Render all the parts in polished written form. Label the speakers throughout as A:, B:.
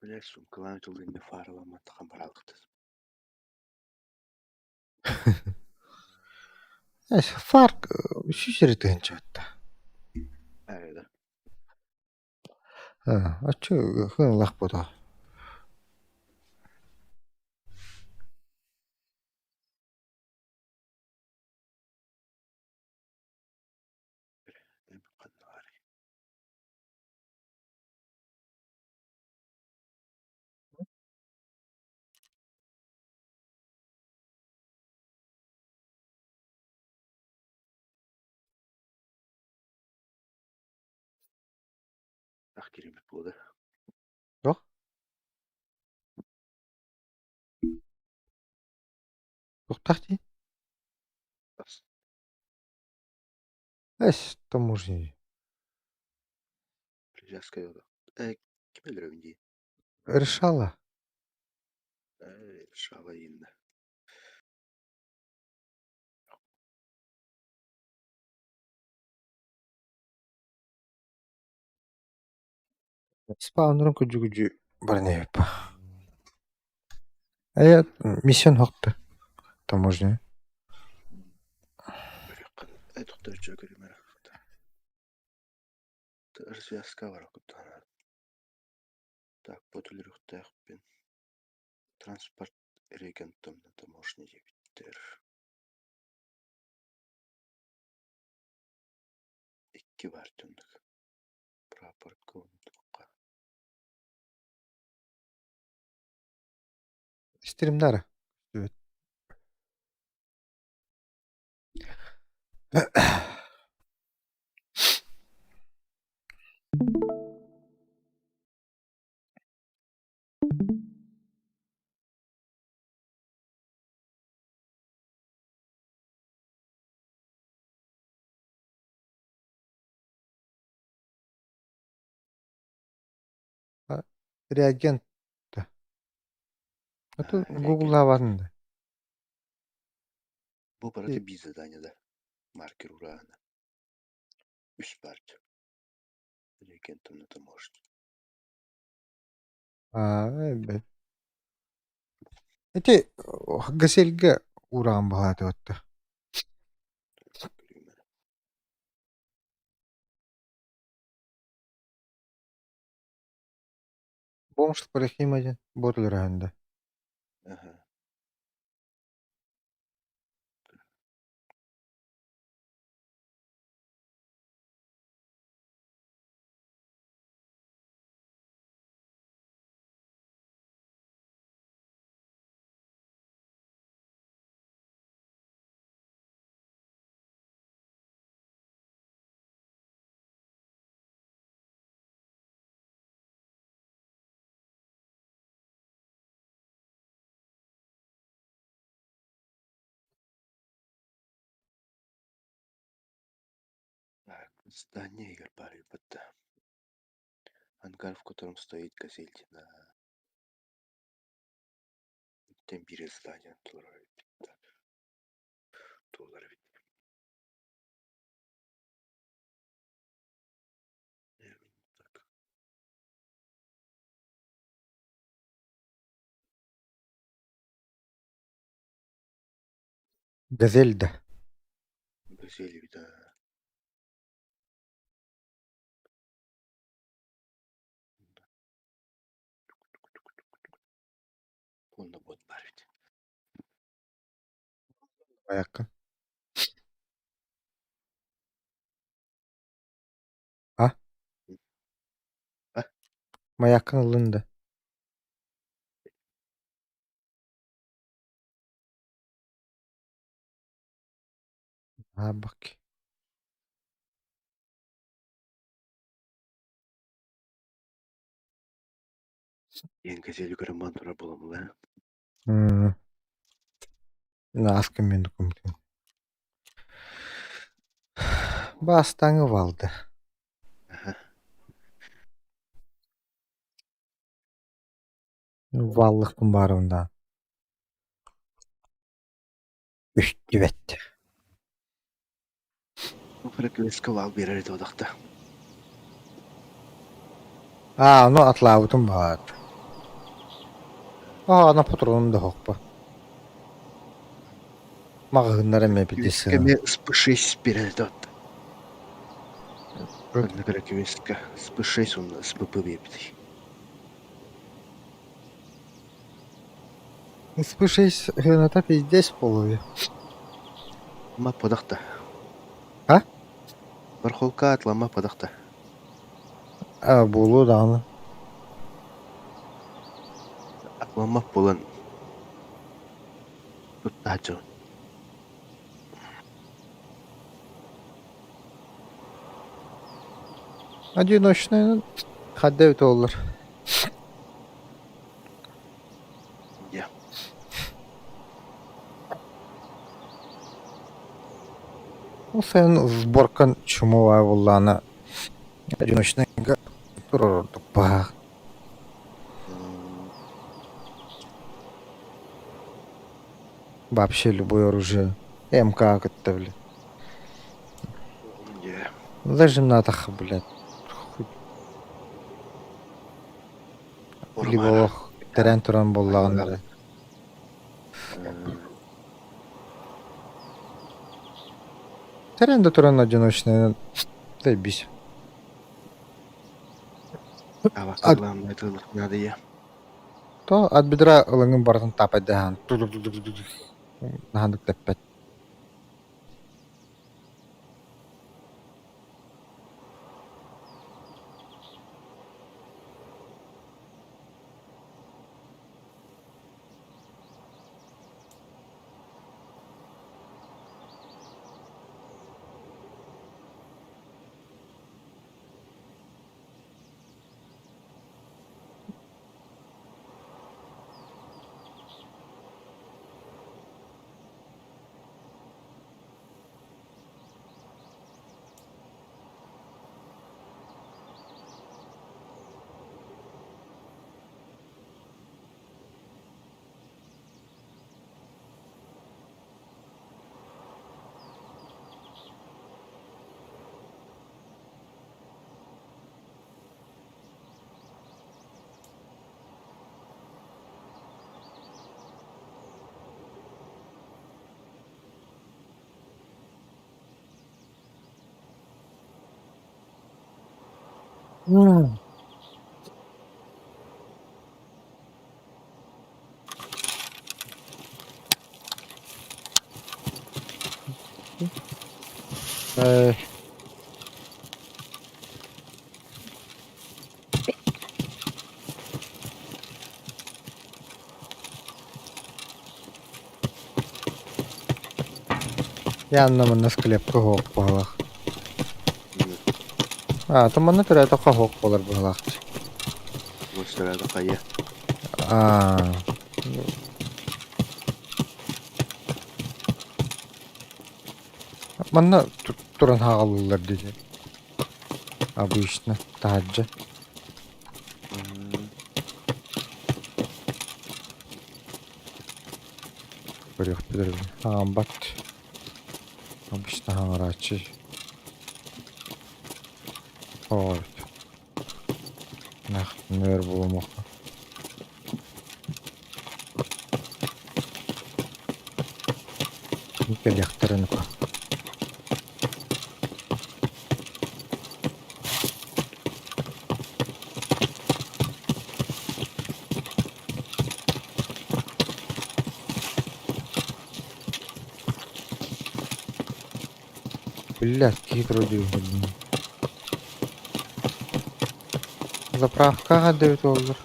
A: Блять, сумкалан жылдың фаралама таққан баралықтыз.
B: Fark şu жерден чатта.
A: Әреді.
B: Ачы хын лақ бода.
A: Ақ керемет болды.
B: Жоқ? Тоқтақ дей?
A: Бас.
B: Таможня.
A: Прижаска yoda. Kime lirövünde?
B: Решала.
A: Шава енді.
B: Спаунерын күджі бар не епа. Миссион хоқты. Таможня.
A: Бұрекқан. Тоқтар жөгірі мәрақта. Развязка бар оқыптан. Так, потулеріқтақ пен транспорт регентомны таможня жебіттер. 2 бар түндік. Прапорт көңітуққа.
B: Стримдары. Реагент. Это Google'da vardı.
A: Бұл барады біз заданияда. Маркер урана. 3 парт. Регентомны таможня.
B: Evet. Эти газельге уран бағады өтті. Бомшылық бір химадан бодылыр әнді.
A: Здание егер бар ебатта. Ангар, в котором стоит газельтина. Тембире здание турай. Доллар ведь. Так.
B: Газельді.
A: Газели, да. Онда бот бар ведь.
B: Маяққа. Маяққың ұлынды. Бақ.
A: Ең газели көрі мантура боламы,
B: Аскы мен үкімден. Бастаңы valdı. Vallıqpın barında. Üstü vetti.
A: Фреквенска вал берер еді одақта.
B: Оно атлаабытым баат. Ана патронum да хокпа. Магыгыннар эме бидесе.
A: Кивискеме спышись передот. Аннакара кивиска спышись он сппы вепти.
B: Спышись гыната пиздец полуя.
A: Ма подахта.
B: А?
A: Бархолка атлама подахта.
B: Булу даны.
A: Атлама полан. Туттачо.
B: Одиночный хаддевит олар.
A: Я.
B: Sen сборкан чумова буллана. Одиночный тупа. Вообще любое оружие. МК каттавли.
A: Я.
B: Зажим натаха, блядь. Либо терен туран боллаганнары. Теренде туран одиночный. Заебись.
A: Авакалам это надо я.
B: То от бедра ылыңын бартын тапай дахан. Нахандык теппет. Янна склепка хоқ болақ. Томаны түрі тоқа хоқ болар болақ.
A: Мусорада кая.
B: Манна туран хағалылар дейді. Обычно. Таджа. Көрек бедір. Бат. Обычно хағарачы. Ой. Нах, нөр болмаққа. Никел яқтарын қа. Блядь, какие труды. Заправка отдают $9.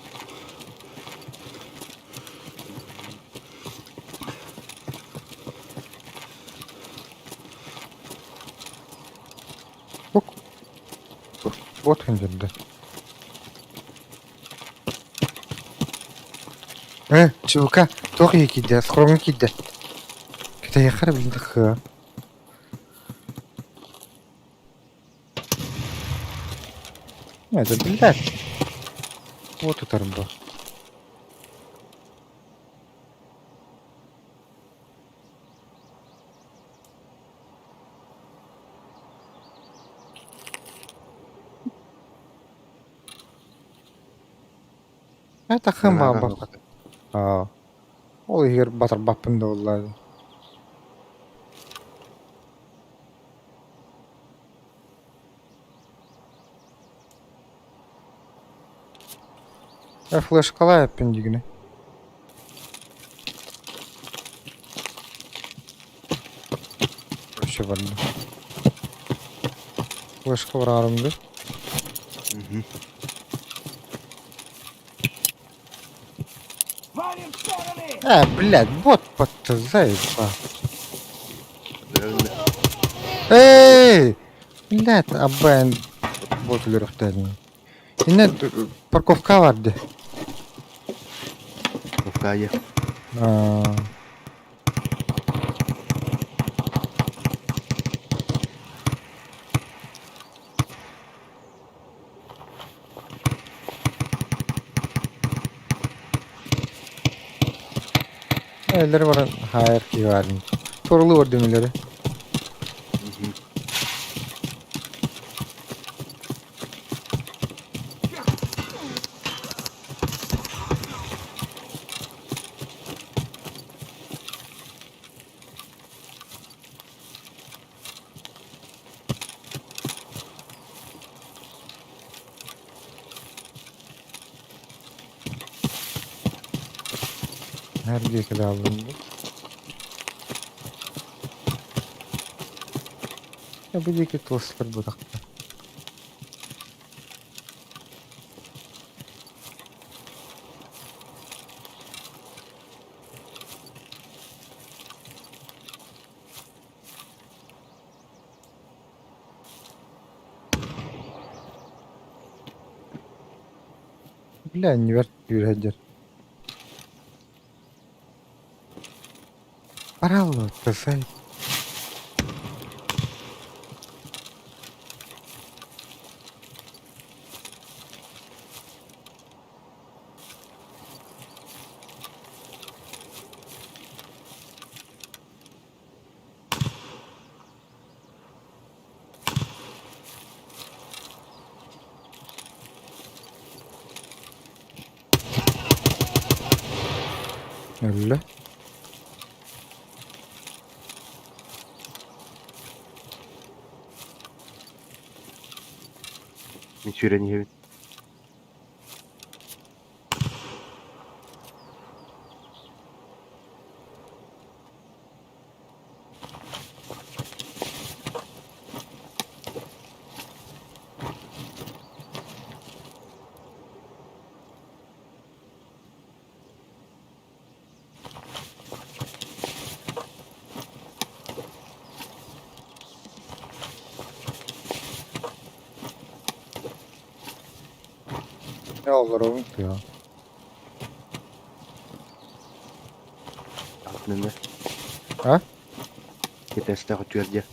B: Вот он да. Чувака, тоже кида, скромно кида. Когда я харабин так. Это, блядь. Вот это рыба. takım
A: Anaga
B: bak.
A: nokta.
B: Aa. O yer batır bapında vallahi. Flash kala yapın digine. Şey var. Flash kavramdı.
A: Mhm.
B: Блядь, бот заебал.
A: Önde.
B: Эй! Блядь, аббен бот лерхтелин. Yine parkovka vardı.
A: Kafkaya.
B: Aa. Elleri var. Hayır ki var. Torulu var demirleri.
A: Mhm.
B: Her bir kadar alındı. Ya bir iki tostlar bu dakika. Bilen ver bir hacer. Parallo tasay. Öyle.
A: Ничего не видно.
B: Ne olur oğlum ki ya.
A: Altında.
B: Ha?
A: Viteste atıyor ya.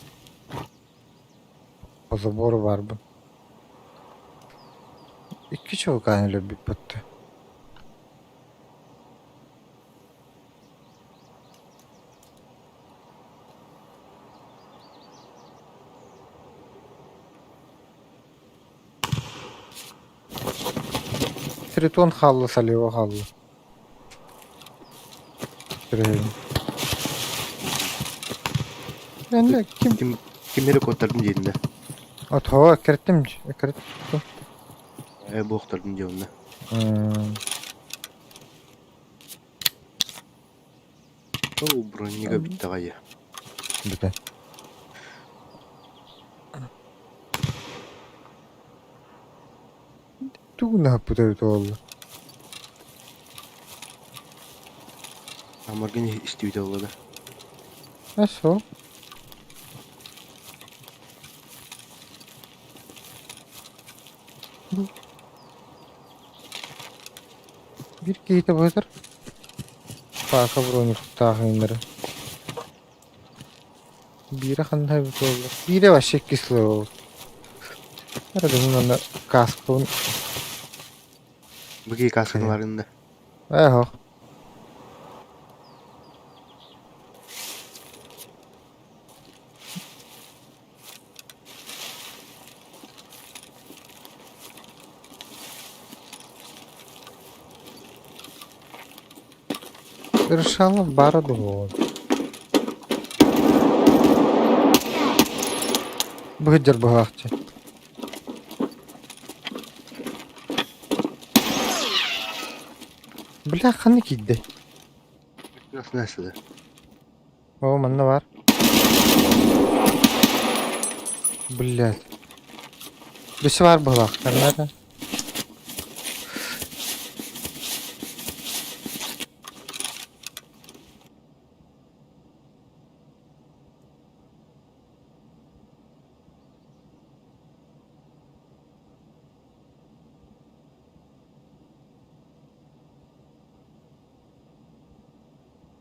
B: O zabor var bu. İki çok aynı bir pıttı. Triton hallı salıyor hallı. Süreyim. Ben de kim?
A: Kim helikopterden yerinde?
B: At hava ekrettim. Ekrettim.
A: Bu oktardan yerinde.
B: Hmm.
A: O bronniga bitti gaya.
B: Bir de. Tu ne yapıyor da oldu?
A: Amargın istiyor da oldu.
B: Nasıl? Bir giydi bakır. Baka bronuk tahminleri. Biri kanday bir oldu. Biri var şekkisli oldu. Nerede bunun da kaskın
A: Bu ki kaskın
B: kaya.
A: varında.
B: Eho. ыршалы барды ол. Быгыджар бахчы. Бля, ханы кидди.
A: Nasıl nasıl?
B: О, мында бар. Блядь. Бесі бар бұлақ. Кәрнәрі.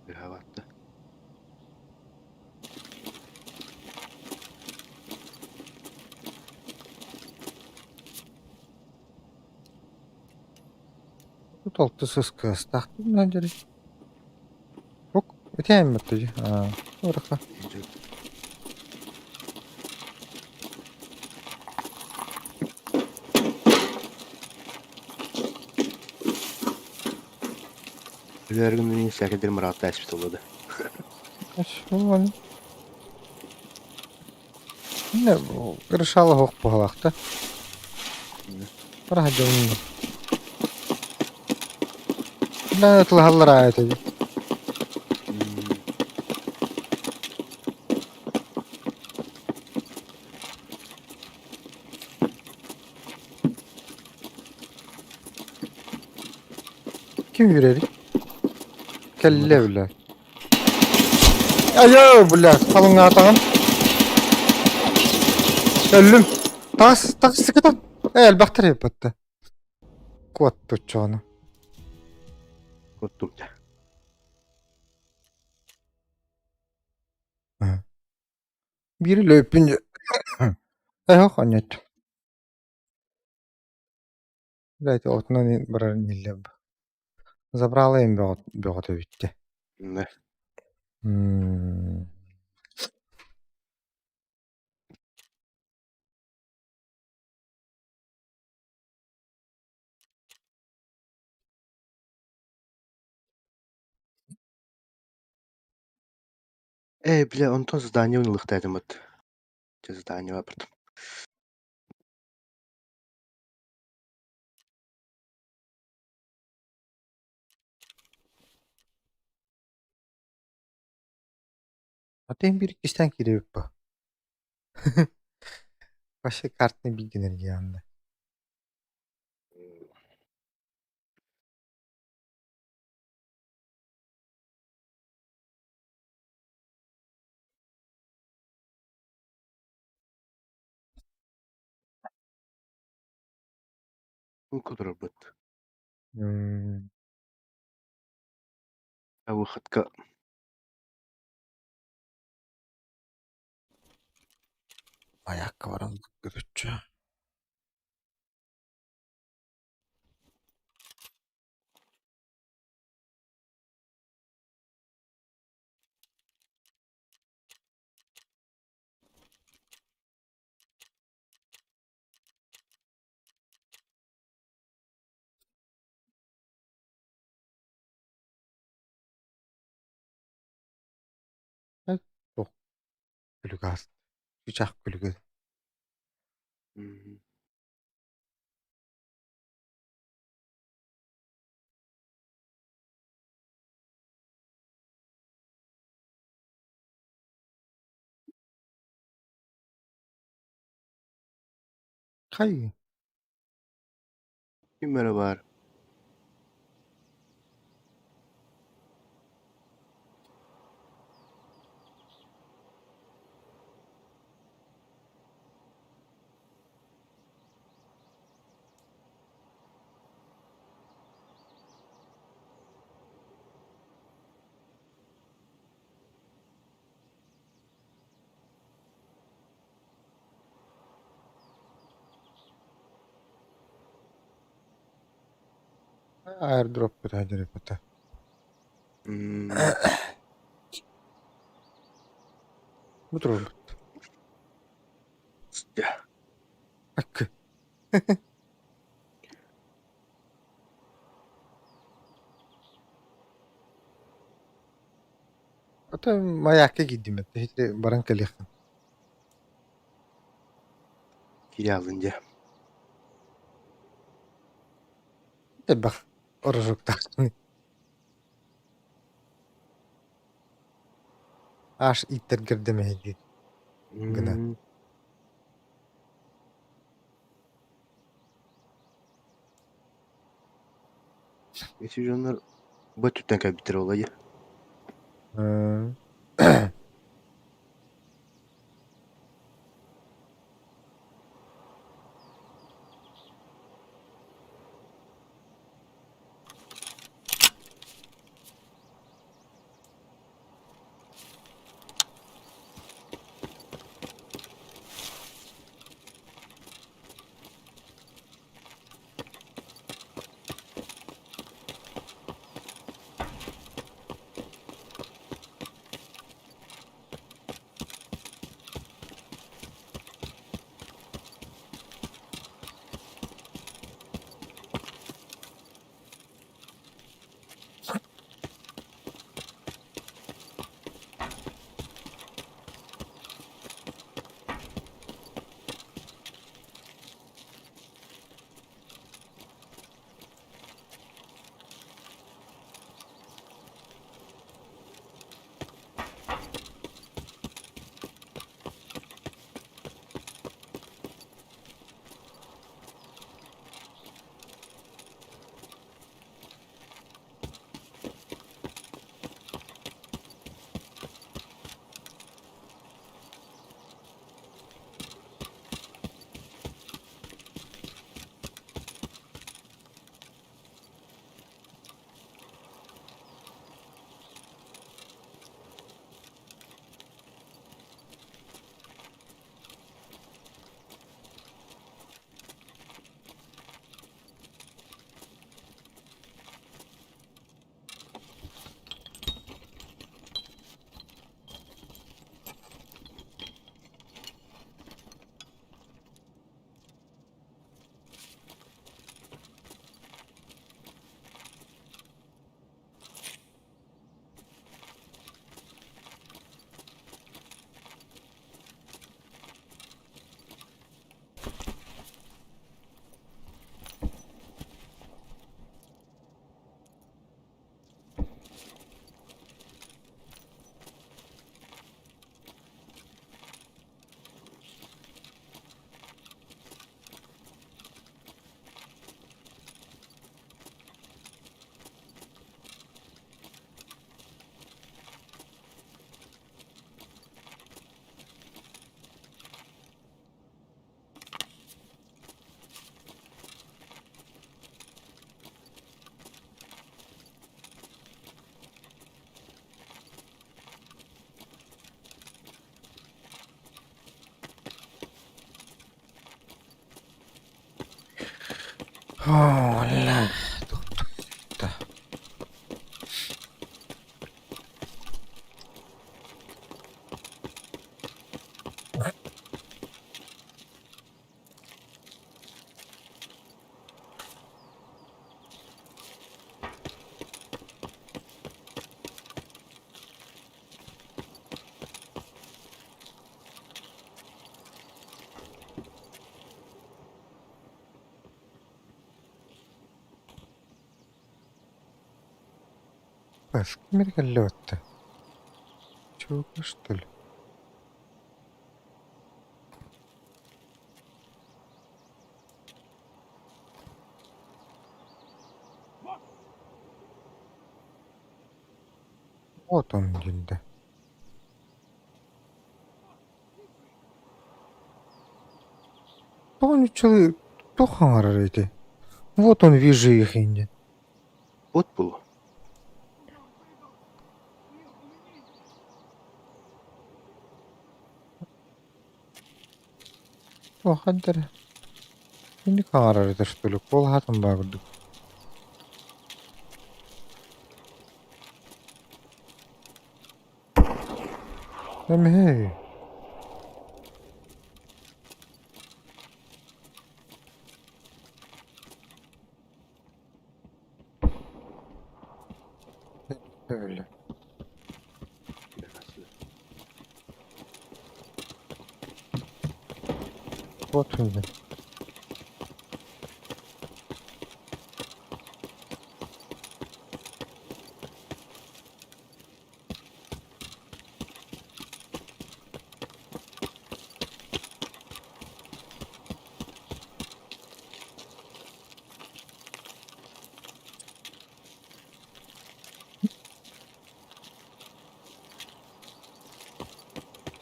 A: Bir hava attı.
B: Тут олты сыскы ыстақты мына жері. Оқ, өтейін бітті же. Орыққа.
A: Her gün yine sekidir Murat'ta espit oldu.
B: Шо, не, ыршалы хоқ бұғалақты. Бірақ жауынды. Бля, өтілі халлар айты же. Kim yürüyerik? Kelle bля. Ayo bля, kalın atağın. Öldüm. Tağız sıkıdan. El baktır yapıttı. Kuat tutacağını.
A: Korktum da.
B: Biri löpünce. Yok annet. Блять, отна не брали не леб. Забрала им бегот битти.
A: Ne? Бля, он то здание унылықты әдімет. Здание вапырдым.
B: Атайын bir kişiden kireyip bu. Başka kartını bildiğinler yanında.
A: Bu kadar bıt. Выходка.
B: Ayakkabılarını götüreceğim. Çok gülük az. Sıcak gülük. Kay.
A: Kimlere var?
B: Airdrop bir acele yapıtı. Bu durum.
A: Ya.
B: Hakkı. Ota mayakka gittim ette. Hiç baran kalıyakın.
A: Kiri alınca.
B: De bak. Orosukta. Aş itler girdemeydi. Gına.
A: Hmm. Geçici onlar Batü'den kaybettir olayı.
B: Hı. Oh, Allah. Da. Bas. Amerikalı otta. Çok üstül. Вот он где. Он человек. Кто хамарарите? Вот он вижу их инде.
A: От булу.
B: О, хаддер. Инде хамарарите что ли? Кол хатан багды. Эм хей. Öyle. Вот он.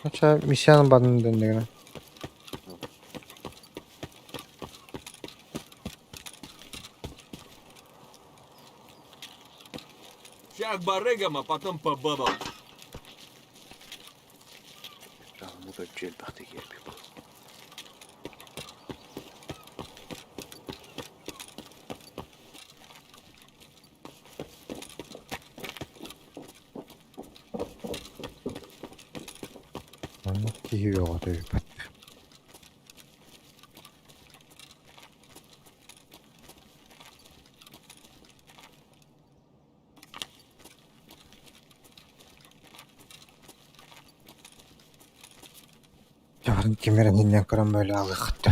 B: Acha misyanın badını döndüğüne.
C: Сейчас барыгам, а потом по бабам.
A: Rahını bölçel baktı gelip bu.
B: Onu giyiyor o da bir pat. Yarın kimeren karan böyle ağıktı.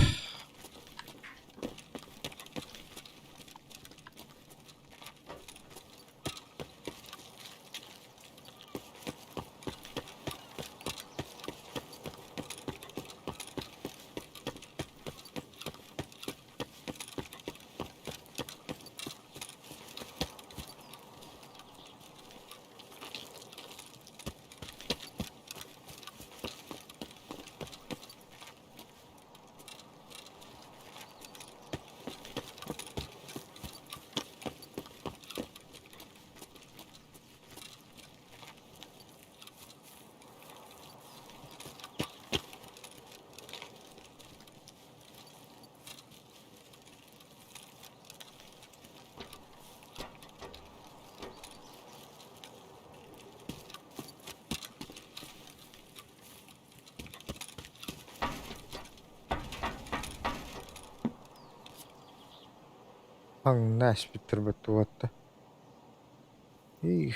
B: Hangi naş bitir bitti vattı. İh.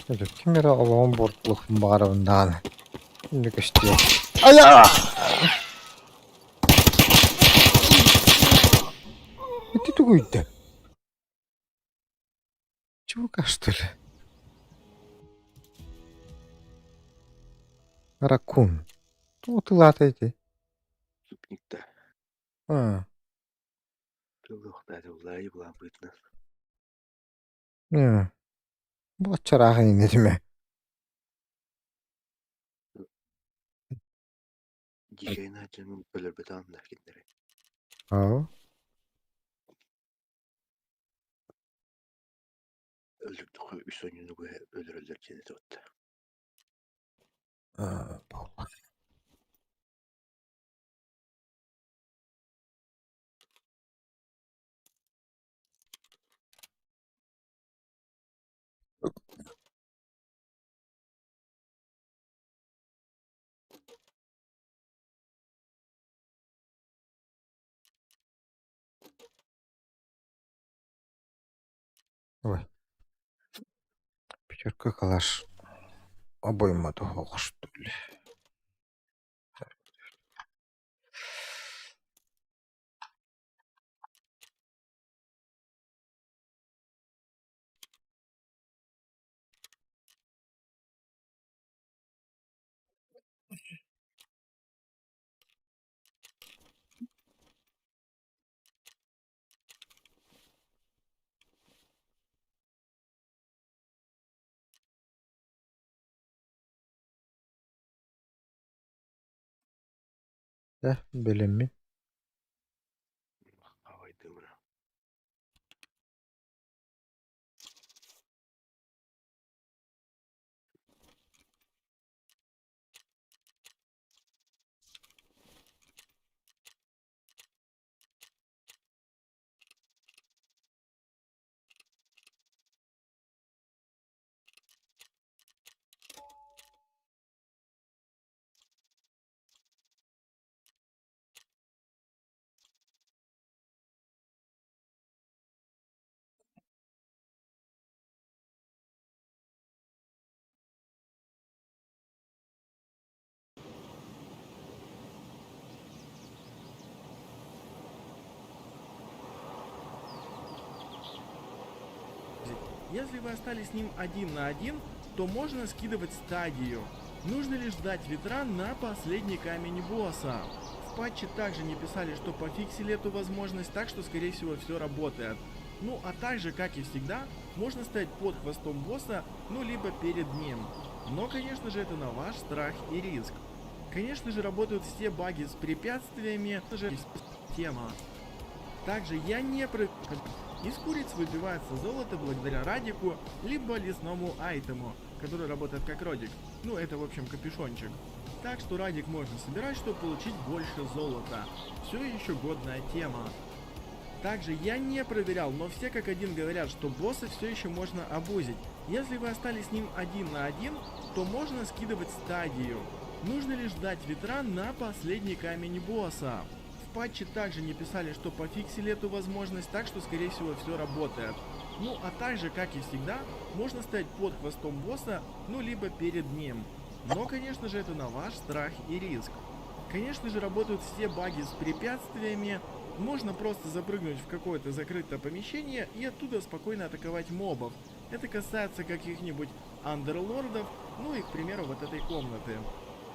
B: Öyle kimere Allah'ın borçluğun bağrından. Şimdi kaçtı. Aya! Bitti de koydu. Çabuk kaçtı. Rakun. Tutuladı.
A: Zupnikta.
B: Ha.
A: Tıllıqda da ulayı bulan bıtına.
B: Ne? Bu çarağın inedi mi?
A: Dikayına canım ölür bedan da kendere.
B: Ha.
A: Öldürdük o üst oyununu bu ölür cennet otta.
B: Ha. Ой. Bir kakalar. Aboymadı hoştu. Bilin mi?
A: Havaydı buna.
D: Если вы остались с ним один на один, то можно скидывать стадию. Нужно лишь ждать ветран на последний камень босса. В патче также не писали, что пофиксили эту возможность, так что скорее всего все работает. Ну а также, как и всегда, можно стоять под хвостом босса, ну либо перед ним. Но конечно же это на ваш страх и риск. Конечно же работают все баги с препятствиями, это же тема. Также я не из куриц выбивается золото благодаря радику, либо лесному айтему, который работает как родик. Ну это в общем капюшончик. Так что радик можно собирать, чтобы получить больше золота. Все еще годная тема. Также я не проверял, но все как один говорят, что босса все еще можно обузить. Если вы остались с ним один на один, то можно скидывать стадию. Нужно лишь ждать ветран на последний камень босса. В патче также не писали, что пофиксили эту возможность, так что скорее всего все работает. Ну а также, как и всегда, можно стоять под хвостом босса, ну либо перед ним. Но конечно же это на ваш страх и риск. Конечно же работают все баги с препятствиями. Можно просто запрыгнуть в какое-то закрытое помещение и оттуда спокойно атаковать мобов. Это касается каких-нибудь андерлордов, ну и, к примеру, вот этой комнаты.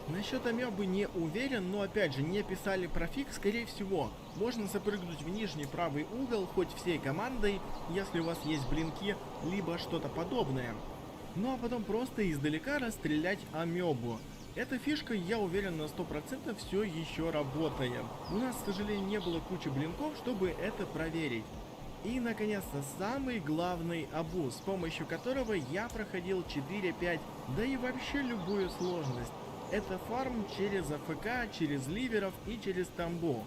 D: Насчет амебы не уверен, но опять же не писали про фиг, скорее всего. Можно запрыгнуть в нижний правый угол хоть всей командой, если у вас есть блинки, либо что-то подобное. Ну а потом просто издалека расстрелять амебу. Эта фишка, я уверен, на 100% все еще работает. У нас, к сожалению, не было кучи блинков, чтобы это проверить. И, наконец-то, самый главный абуз, с помощью которого я проходил 4-5, да и вообще любую сложность. Это фарм через АФК, через ливеров и через тамбу.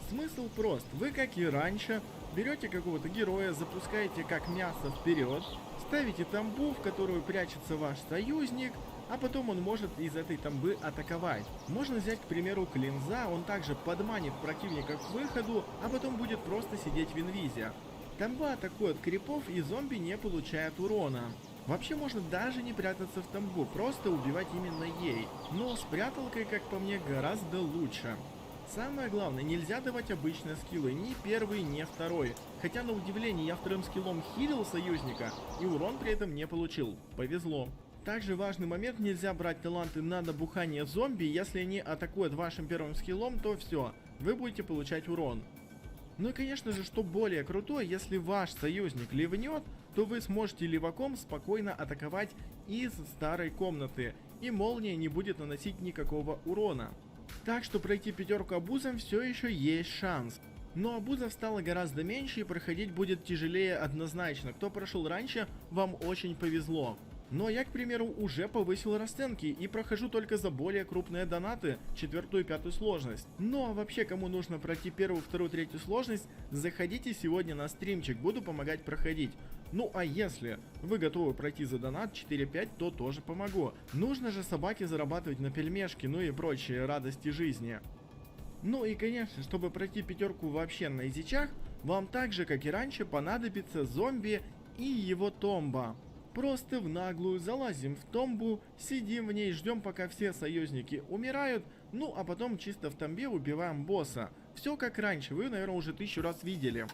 D: Смысл прост. Вы, как и раньше, берете какого-то героя, запускаете как мясо вперед, ставите тамбу, в которую прячется ваш союзник, а потом он может из этой тамбы атаковать. Можно взять, к примеру, Клинза, он также подманит противника к выходу, а потом будет просто сидеть в инвизе. Тамба атакует крипов и зомби не получает урона. Вообще можно даже не прятаться в тамбу, просто убивать именно ей. Но с пряталкой, как по мне, гораздо лучше. Самое главное, нельзя давать обычные скиллы, ни первый, ни второй. Хотя на удивление я вторым скиллом хилил союзника и урон при этом не получил. Повезло. Также важный момент, нельзя брать таланты на набухание зомби, если они атакуют вашим первым скиллом, то все, вы будете получать урон. Ну и конечно же, что более крутое, если ваш союзник ливнет, то вы сможете ливаком спокойно атаковать из старой комнаты, и молния не будет наносить никакого урона. Так что пройти пятерку абузом все еще есть шанс. Но абузов стало гораздо меньше и проходить будет тяжелее однозначно. Кто прошел раньше, вам очень повезло. Но я, к примеру, уже повысил расценки и прохожу только за более крупные донаты, 4-ю и 5-ю сложность. Ну а вообще, кому нужно пройти 1-ю, 2-ю, 3-ю сложность, заходите сегодня на стримчик, буду помогать проходить. Ну а если вы готовы пройти за донат 4-5, то тоже помогу. Нужно же собаке зарабатывать на пельмешки, ну и прочие радости жизни. Ну и конечно, чтобы пройти пятерку вообще на изичах, вам так же, как и раньше, понадобится зомби и его томба. Просто в наглую залазим в томбу, сидим в ней, ждем пока все союзники умирают, ну а потом чисто в томбе убиваем босса. Все как раньше, вы, наверное, уже 1000 раз видели.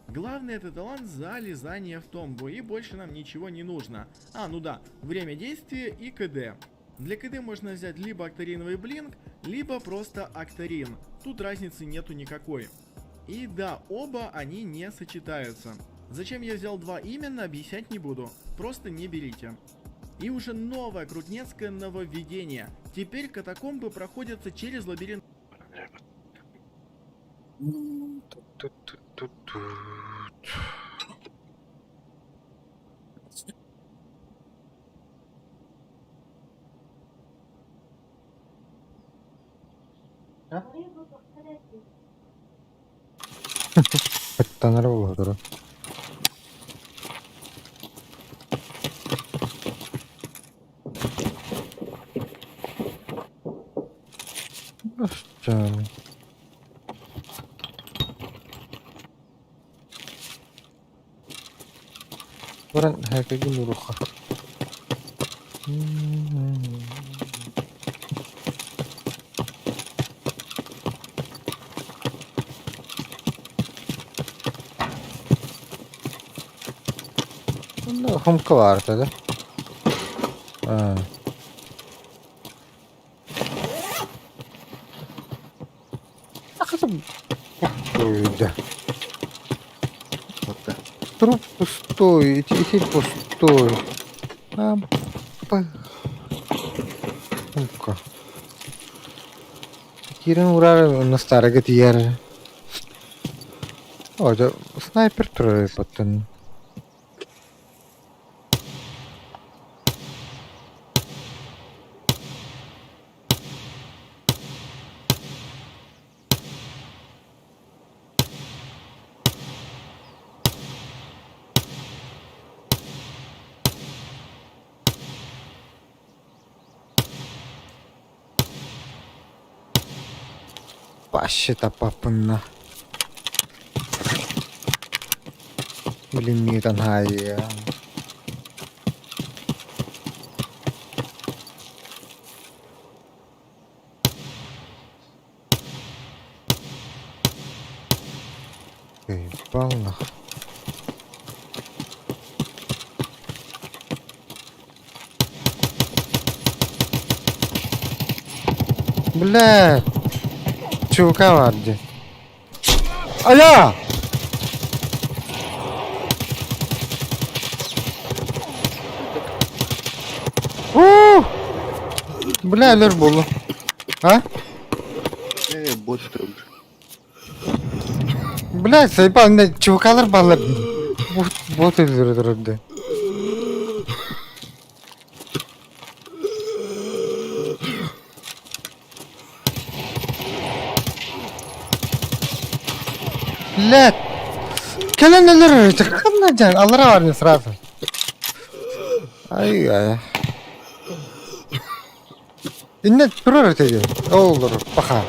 D: Главный это талант залезания в томбу, и больше нам ничего не нужно. А, ну да, время действия и КД. Для КД можно взять либо акториновый блинк, либо просто акторин. Тут разницы нету никакой. И да, оба они не сочетаются. Зачем я взял два именно, объяснять не буду. Просто не берите. И уже новое крутнецкое нововведение. Теперь катакомбы проходятся через лабиринт.
B: Хоть нормально. Ну что? Orang kayak gini loh. Bunda humka vardı da. Ha. Bakalım. Пустой.
A: Вот так.
B: Труп пустой, этих пустой. А, Humka. Kirim urar настарга тияр. О, да снайпер трое потом. Пащета папына. Блин, там хай. Ебал нахуй. Бля, чувака vardı. Ala! Уу! Бля, ölür bolu. Ha?
A: Бот труб.
B: Бля, заебал, не, чувакалар балла. Бот öldürdü. Блядь! Келен ölür. Çıkın can. Allara var mı sırası? Ay ay. İnne durur öteci. Olur. Baka.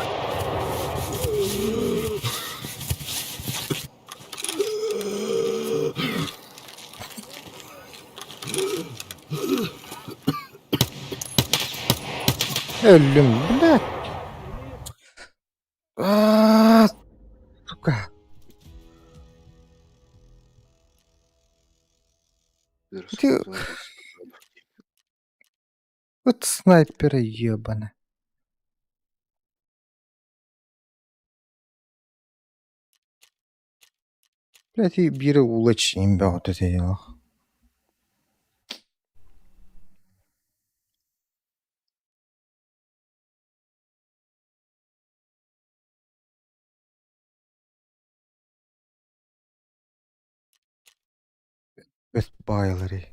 B: Öldüm. Блядь. Aaaa. Сука. Ты- Вот снайперы ебаны. Блядь, и бiri улучшим be вот это дело. Без байлери.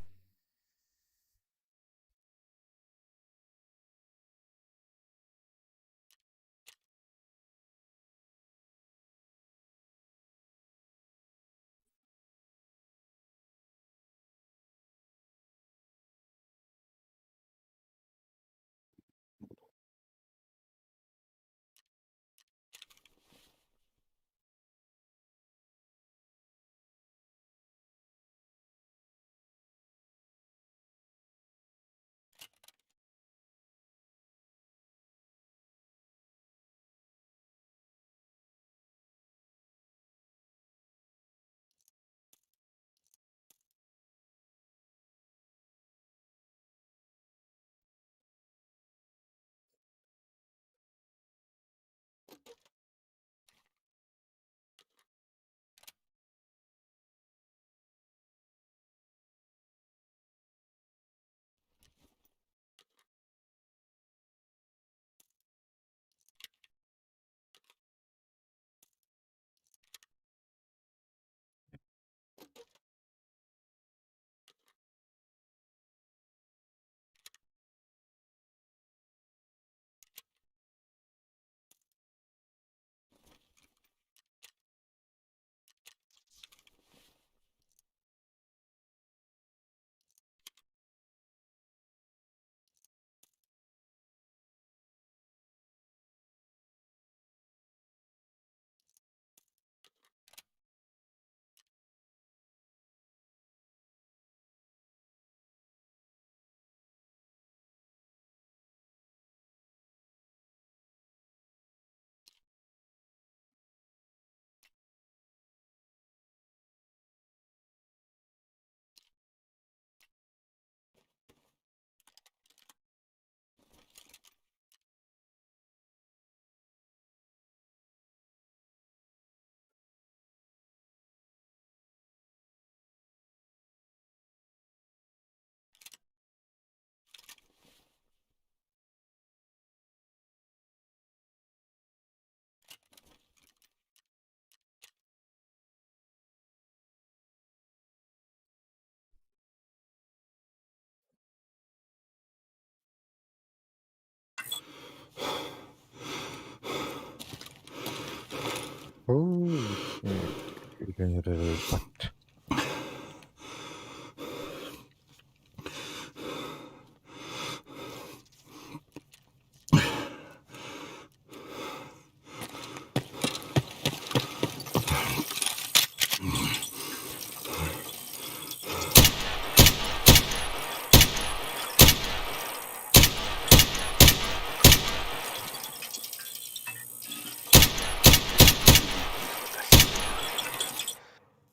B: генерировать.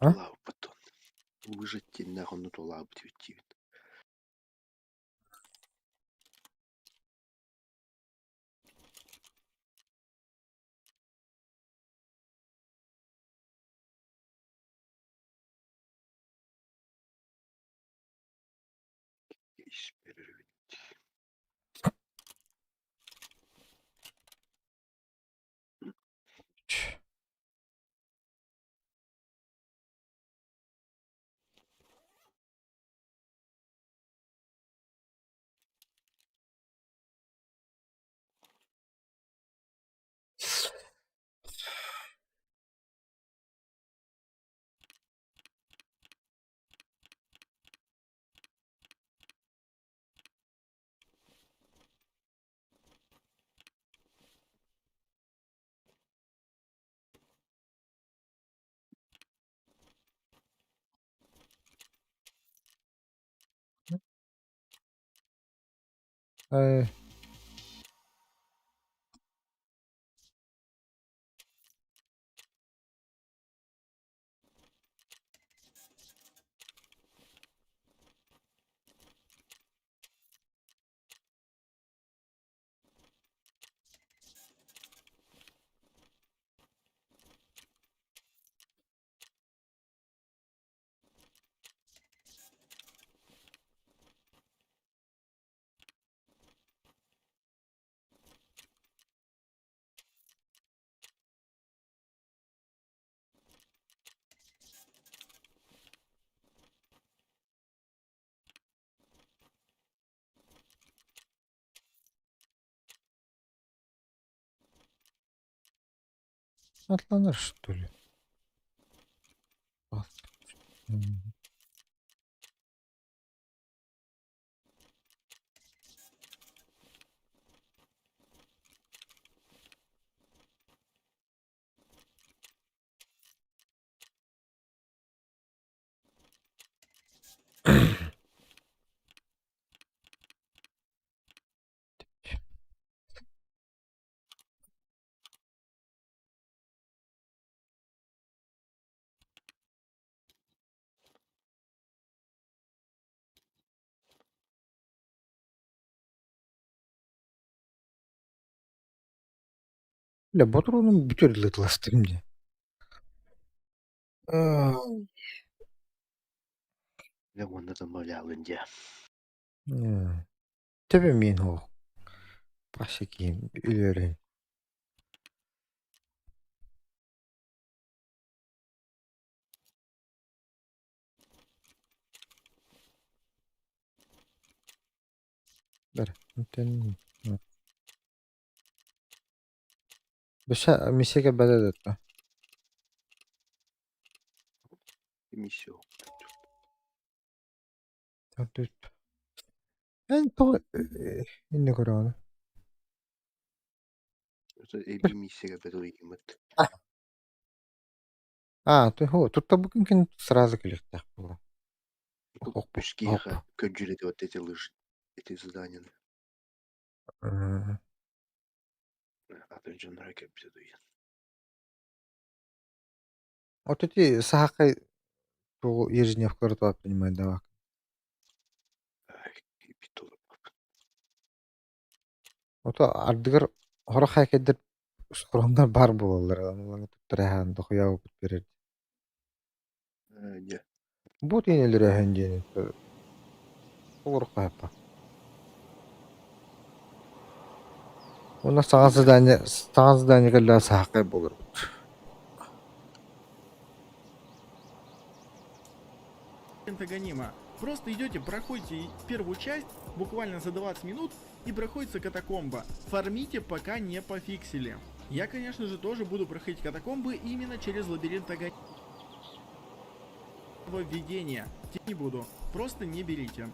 B: А?
A: Тулау потом. Выжать тебе нахуй на тулау бтивит.
B: Ай, атланыр, что ли? М. Бля, Ботроның бүтер лытластым де.
A: Я вон это малял инде.
B: Тебе мен ол. Пашы кейін үйлерін. Бір. Біша мисеге бәледі етті.
A: Миссию.
B: Төрт. Мен тоғы... Енді көрі оны.
A: Это эби миссия бедуим.
B: Той хо. Тут-то бүгінкен сразу келектек болды.
A: Пешкиха. Көджүлети вот эти лыжи. Эти задания. Атынчан ракет бедуин.
B: Вот эти сахакай тоғы ежінев көрді ап, понимаю, давак.
A: И битулы.
B: Ото ардыгар хоро хайкедер сурандар бар болалар. Олар туттырахан дохуя опыт берер.
A: Не.
B: Вот енелеряхан дейін. Олар қайпа. Ona sağ zdание geldi sahakay bulur.
D: Антагонима. Просто идете, проходите первую часть буквально за 20 минут и проходится катакомба. Фармите, пока не пофиксили. Я, конечно же, тоже буду проходить катакомбы именно через лабиринт Агонима. нововведение. Не буду, просто не берите.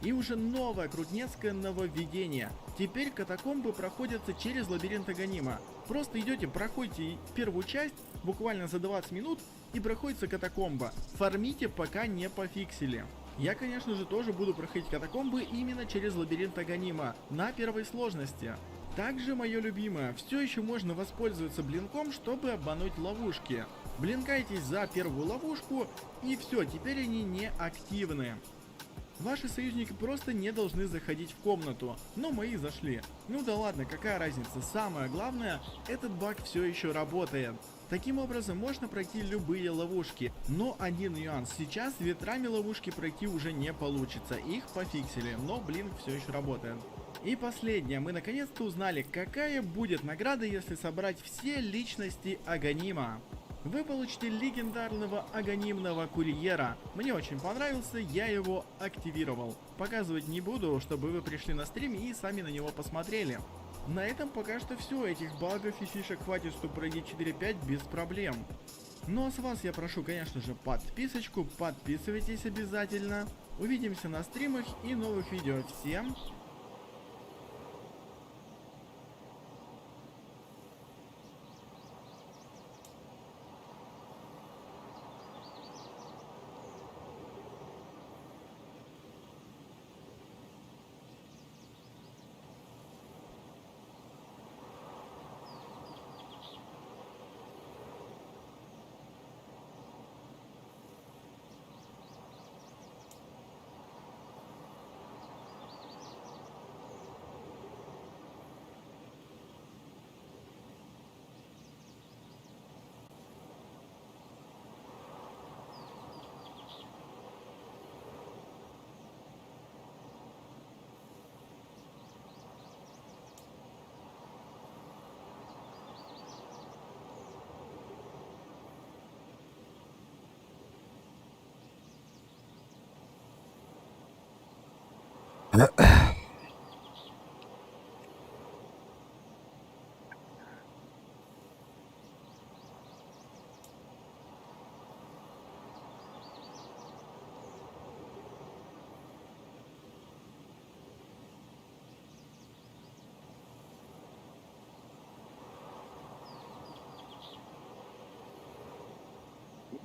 D: И уже новое крутнецкое нововведение. Теперь катакомбы проходятся через лабиринт Аганима. Просто идете, проходите первую часть, буквально за 20 минут, и проходится катакомба. Фармите, пока не пофиксили. Я, конечно же, тоже буду проходить катакомбы именно через лабиринт Аганима, на первой сложности. Также мое любимое, все еще можно воспользоваться блинком, чтобы обмануть ловушки. Блинкайтесь за первую ловушку, и все, теперь они не активны. Ваши союзники просто не должны заходить в комнату, но мои зашли. Ну да ладно, какая разница, самое главное, этот баг все еще работает. Таким образом можно пройти любые ловушки, но один нюанс, сейчас ветрами ловушки пройти уже не получится, их пофиксили, но блин все еще работает. И последнее, мы наконец-то узнали, какая будет награда, если собрать все личности Аганима. Вы получите легендарного аганимного курьера. Мне очень понравился, я его активировал. Показывать не буду, чтобы вы пришли на стрим и сами на него посмотрели. На этом пока что все, этих багов и фишек хватит, чтобы пройти 4-5 без проблем. Ну а с вас я прошу, конечно же, подписочку, подписывайтесь обязательно. Увидимся на стримах и новых видео. Всем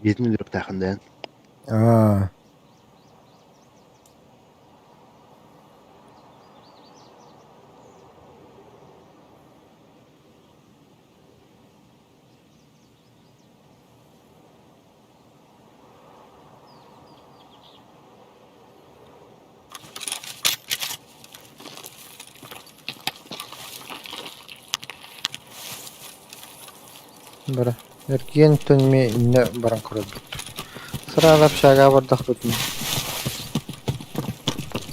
A: Жетім жүріп тақындан.
B: Бір ерген төнме инне баран көрөбүт. Сыралап шага бардак бүтүн.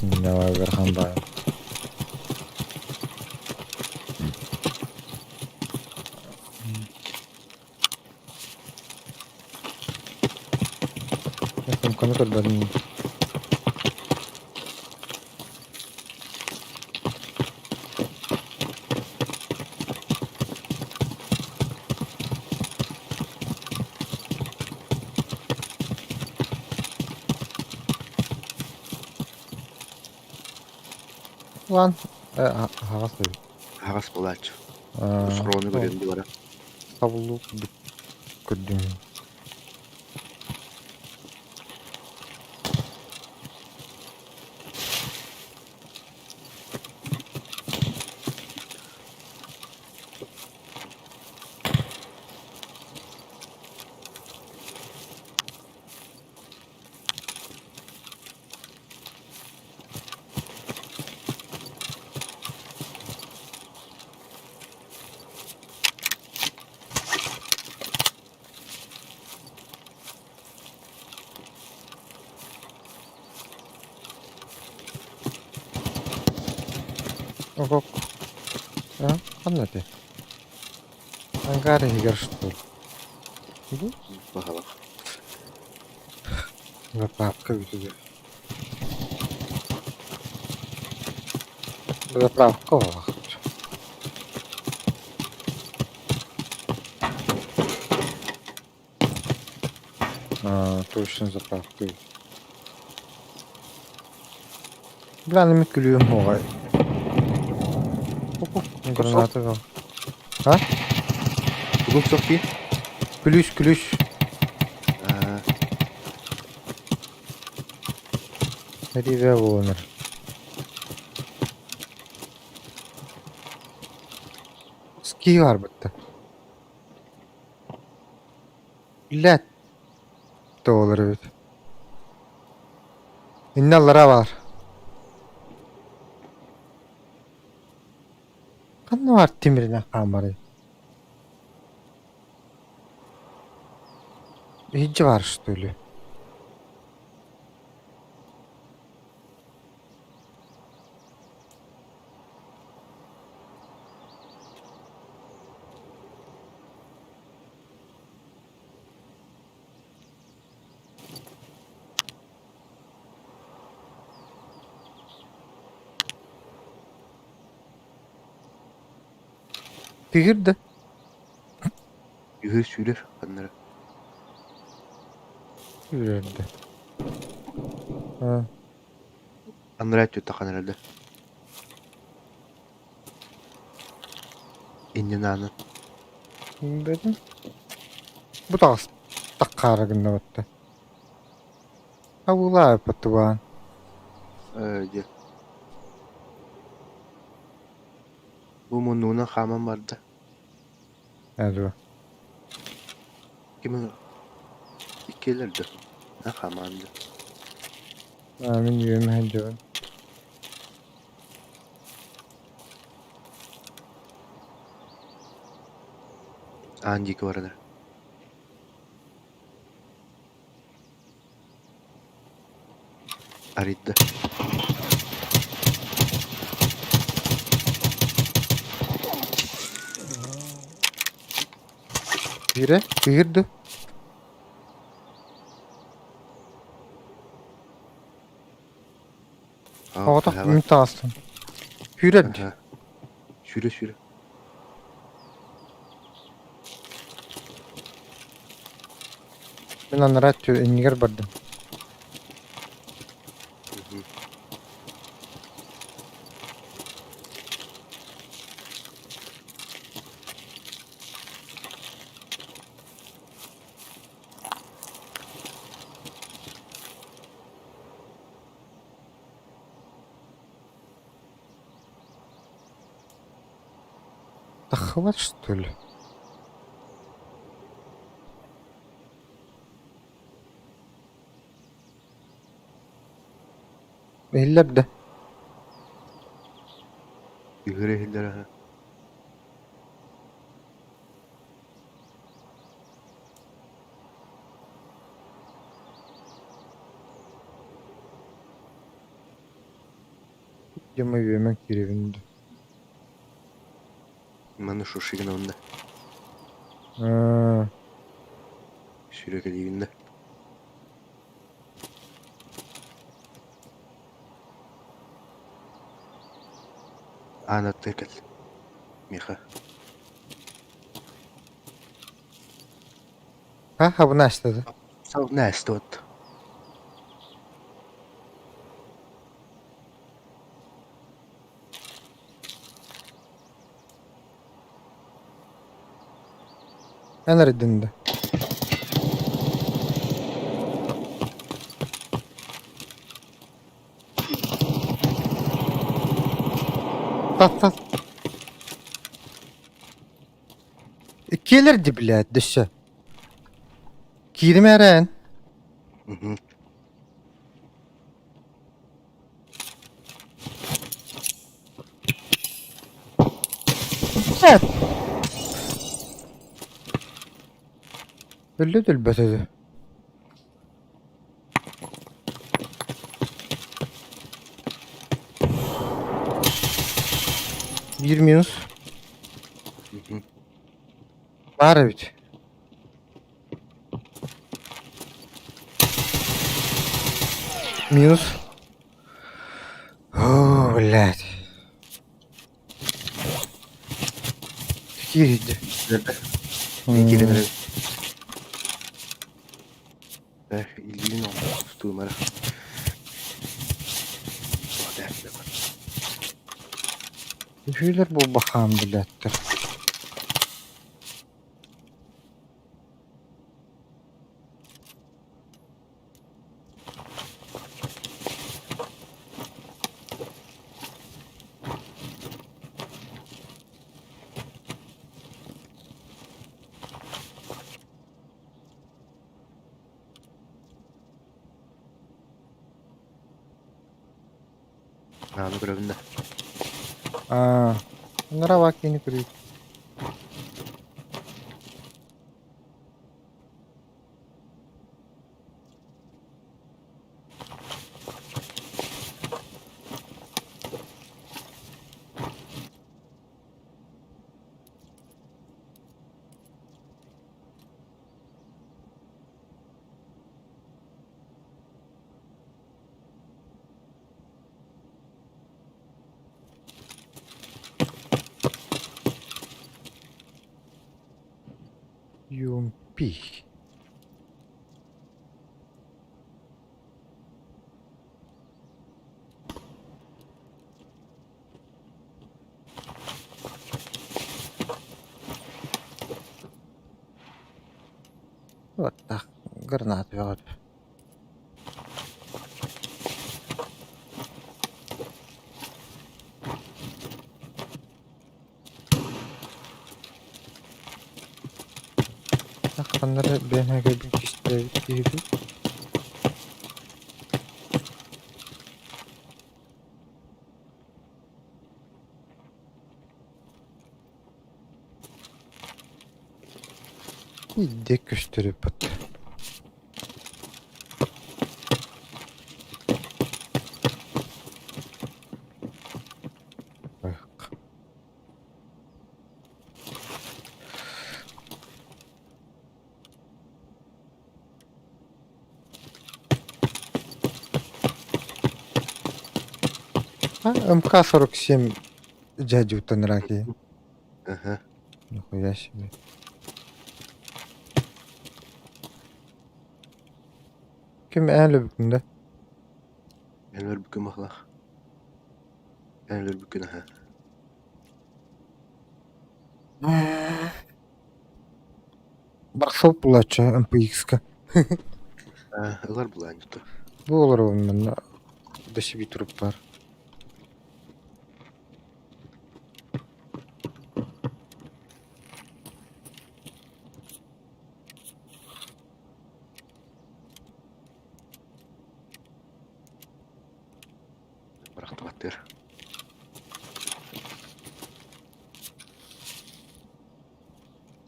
B: Инне барган бай. Якын көне көрбөдүм. Lan, hava suyu.
A: Ағас болачы. Сұрауыны көрген де бара.
B: Кабулу көрдüm. Ого. Қандай? Ангары егер что ли?
A: Бағалақ.
B: Заправка бітуге. Заправка олақ. Точно заправкой. Глянем клюем огай. Граната var. Ha?
A: Бүгін соқпи?
B: Külüş. Rive bulunur. Ski var burada. Let de olur evet. İnnallara var. Kanı var timirine kamarı. Hiç var işte öyle. Girdi.
A: Үйір сүйрер, қандары.
B: Girdi. Ha.
A: Қандары әтті өтті қандарды. Инден аны.
B: Dedim. Bu da takkara günde battı. Ha bu la yapıttı bana.
A: Де. Бұл мұнуынан қаман барды.
B: Hadi bak.
A: Кемі икелерді. Қаманды.
B: Amin yüğümü hediyorum.
A: Андики барады. Аридді.
B: Girdi. Havada ümit alsın. Girdi.
A: Sürü.
B: Ben onlara atıyor. İngiler bardım. Тахват что ли? Eller de.
A: Үйір елдері.
B: Yemek yemek yerinde.
A: Маны шушыгын онда.
B: Ha.
A: Сүйрек елегінде. Ана текел. Миха.
B: Ha bunu açtı.
A: Сау näсті от.
B: Neredinde? Tat. Gelir dibile dışı. Girmeren. Evet. Öyle elbette. Bir minus. Var evet. Минус. О, блядь. Какие
A: Не келемер. Ильин он стумер. Ладно,
B: Üfüler bu bakan bilettir.
A: Nanu görevinde.
B: Aa, bunlara bak yeni kırıyor. Yumpi. Вот так, гранат вот. Так, bunları ben her bir işte girdi. İyi gösterip at. Bak. А, МК-47 дяди у Танраки.
A: Ага.
B: Нихуя себе. Kim öyle bükümde?
A: Elver büküm akla. Elver bükün aha.
B: Bak sok bulaçı MPX-ka.
A: Ilar bulan tuttu.
B: Bu olur onun dışı bir trup var.
A: Bıraktı battır.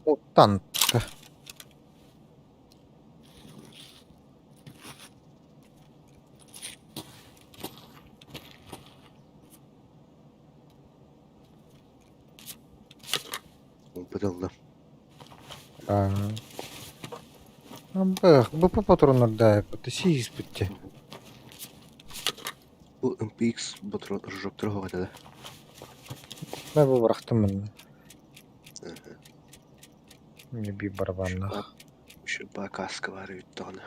B: Ottan.
A: Bıdıldı.
B: Aa. Bak, bu patronlar da yaptı. Siz bitti.
A: Bu MPX batırı rıjoptırı hava dedi.
B: Ben bu bıraktım bunu.
A: Aha.
B: Ne bir barabanla.
A: Şu bağ kaskı var yuttu onu.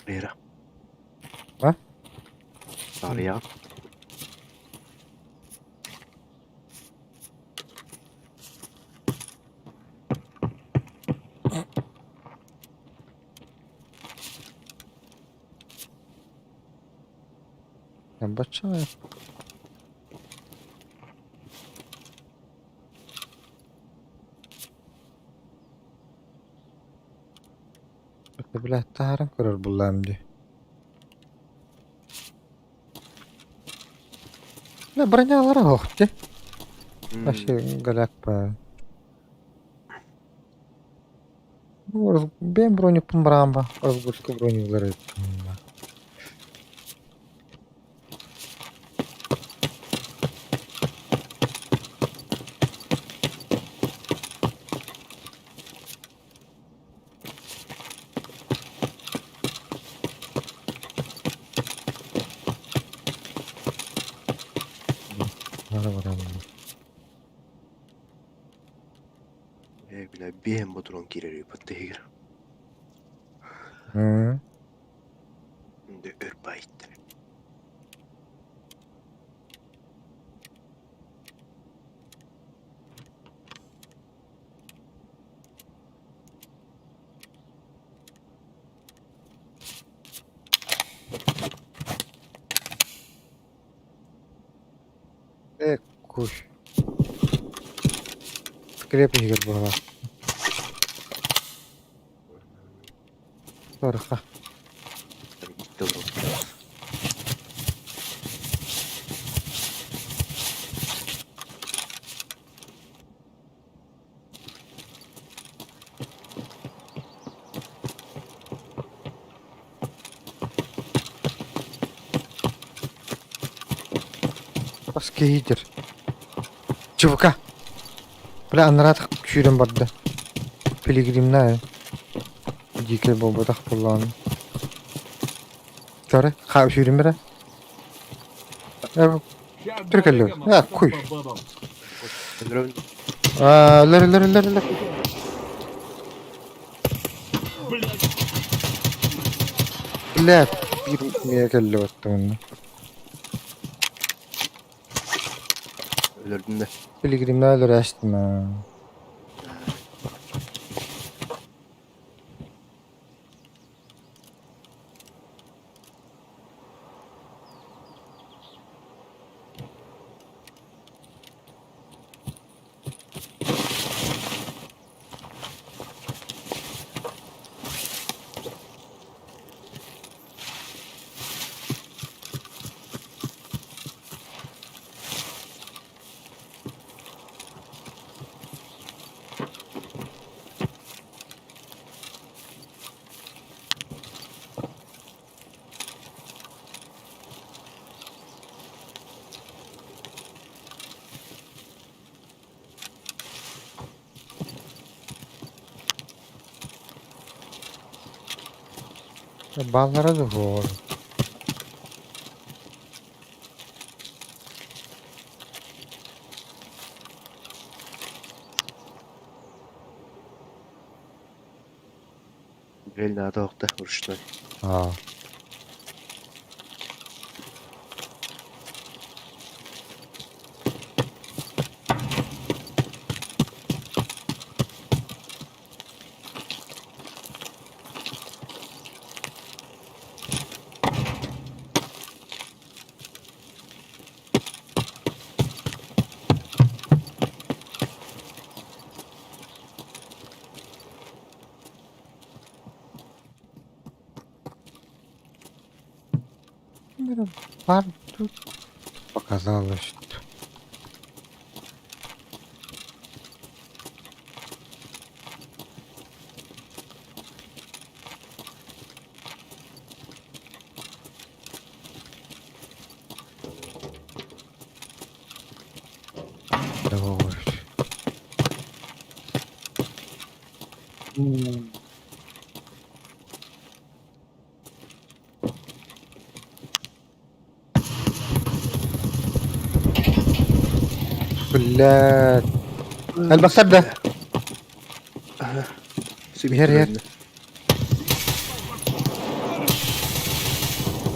A: Lera.
B: Va?
A: Arya.
B: Я бачаю. Это, блядь, тарам көрөр булламди. Не, бронялары хохти. Вообще галяк па. Ну, ben броню помбрамба. Разгрузка броню зарыт. var ama.
A: Bile ben bu drone girer yapıp değir.
B: Hı.
A: De örbayıttı.
B: Kuş. Skrep yiyor burada. Sorka.
A: Gitti drone.
B: Başka iyidir. Çubuka. Böyle anlarak küçüğüm vardı. Piligrim ne? Dike baba da kullanım. Sonra kavşurum bire. Evet.
C: Ща
B: Прикольно.
C: барыгам,
B: А,
C: потом
B: куй.
C: по бабам.
A: Drone.
B: Lır.
C: Блядь,
B: Блядь. Bir niye kelli battı bunu.
A: Ölürdün de.
B: Piligrim ne öldür açtım ha. Ballara da vur.
A: Elini adı okta vuruştu.
B: Aa. Benim var тут показалось, что договор. Блядь. البختر ده Yer.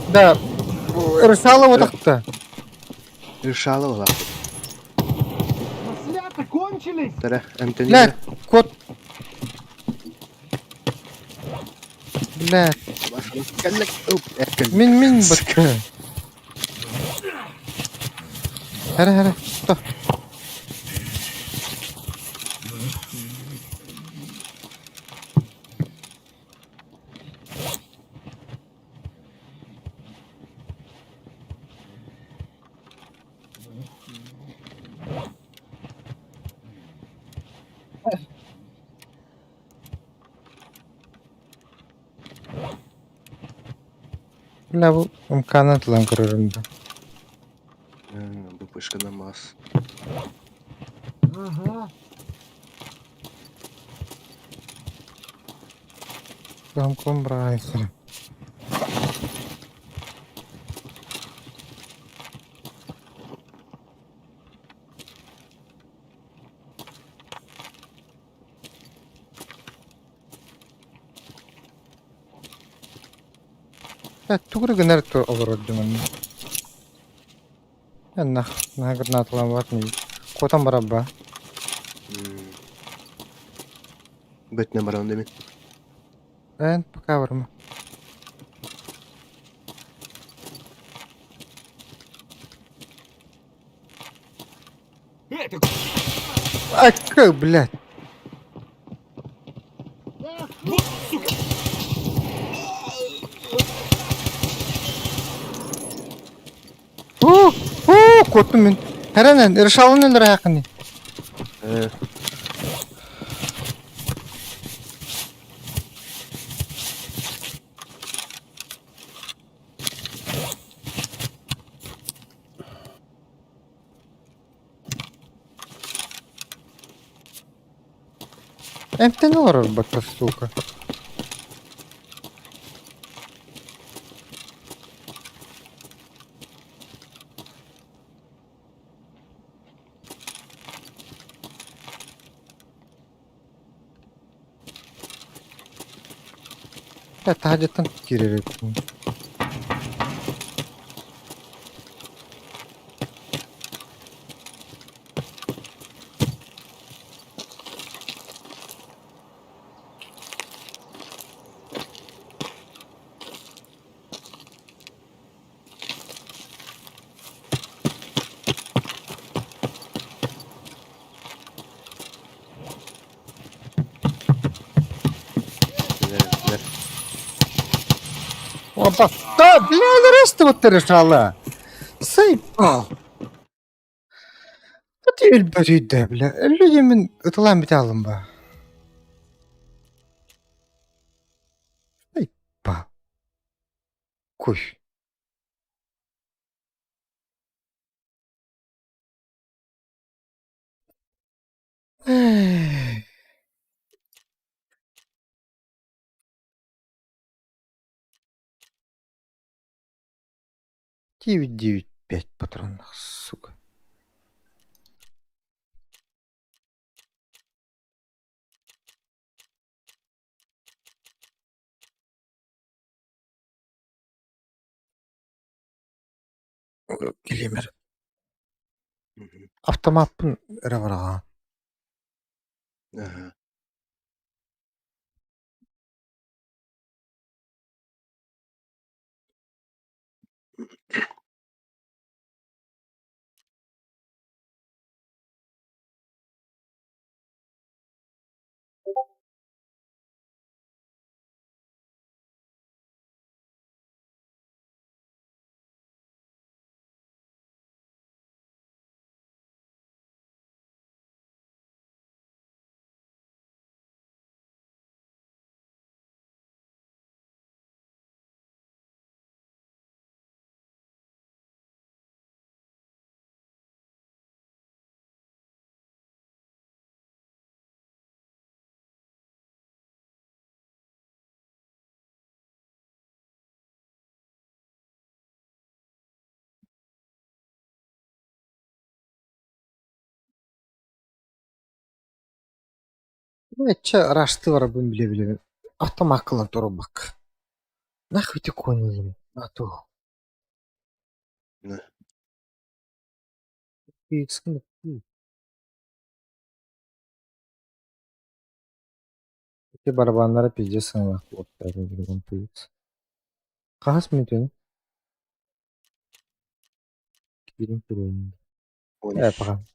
B: Да. Рысало вот так-то.
A: Irşalı ola.
C: маслята кончились?
A: Tere, emteni.
B: Блядь, кот. Блядь.
A: Kellek. Erken.
B: Min бытты. Hadi. Dur. Bля bu imkaniyat lan kırırımda.
A: Bu pışkılamaz.
B: Там комбрайсер. Тугры гынар то оборудован. На гранаталар бар не. Котан барабба.
A: Бетне баран демен.
B: Пока барма.
C: Это...
B: Блядь.
C: Вот, сука!
B: Korktum ben. Herenen, ırşalın neler yakını. Эмте не olur batta сука. Hacettan girer.
A: Ver.
B: Опа. Да, блядь, раз ты вот ты решала. Saypal. Это эльбарит, бля. Люди мен ытылам бите алым ба. Saypal. Kuş. Эх. 995 патронов, сука. Келемер. Автоматпын ірі бараға.
A: Ага.
B: Нече рашты бар бун биле. Автомаккылан туру бак. Нахуй ты конем. Ату.
A: На.
B: Икскін. Эти барабанları пиздец сыңлақ. Вот, даже другом пиздец. Қағас минутын. Кирин көрейін.
A: 13.
B: Паған.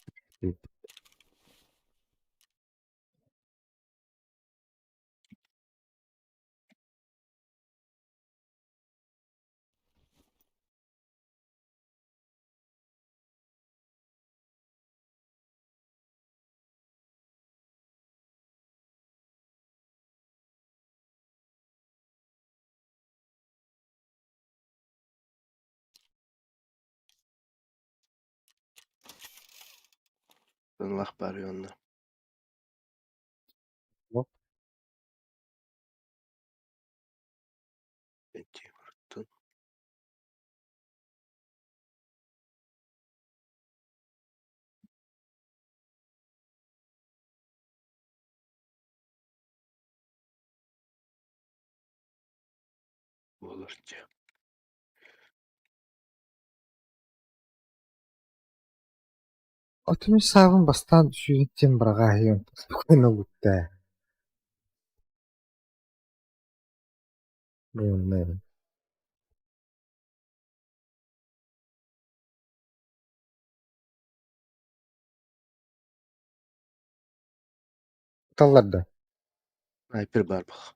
A: Тынлах бар янна.
B: Вот.
A: Пенти вартын. Болырча.
B: Отын саван бастан сүйден браға хейон. Спокойно гутта. Буннай. Талларда.
A: Айпер бар бах.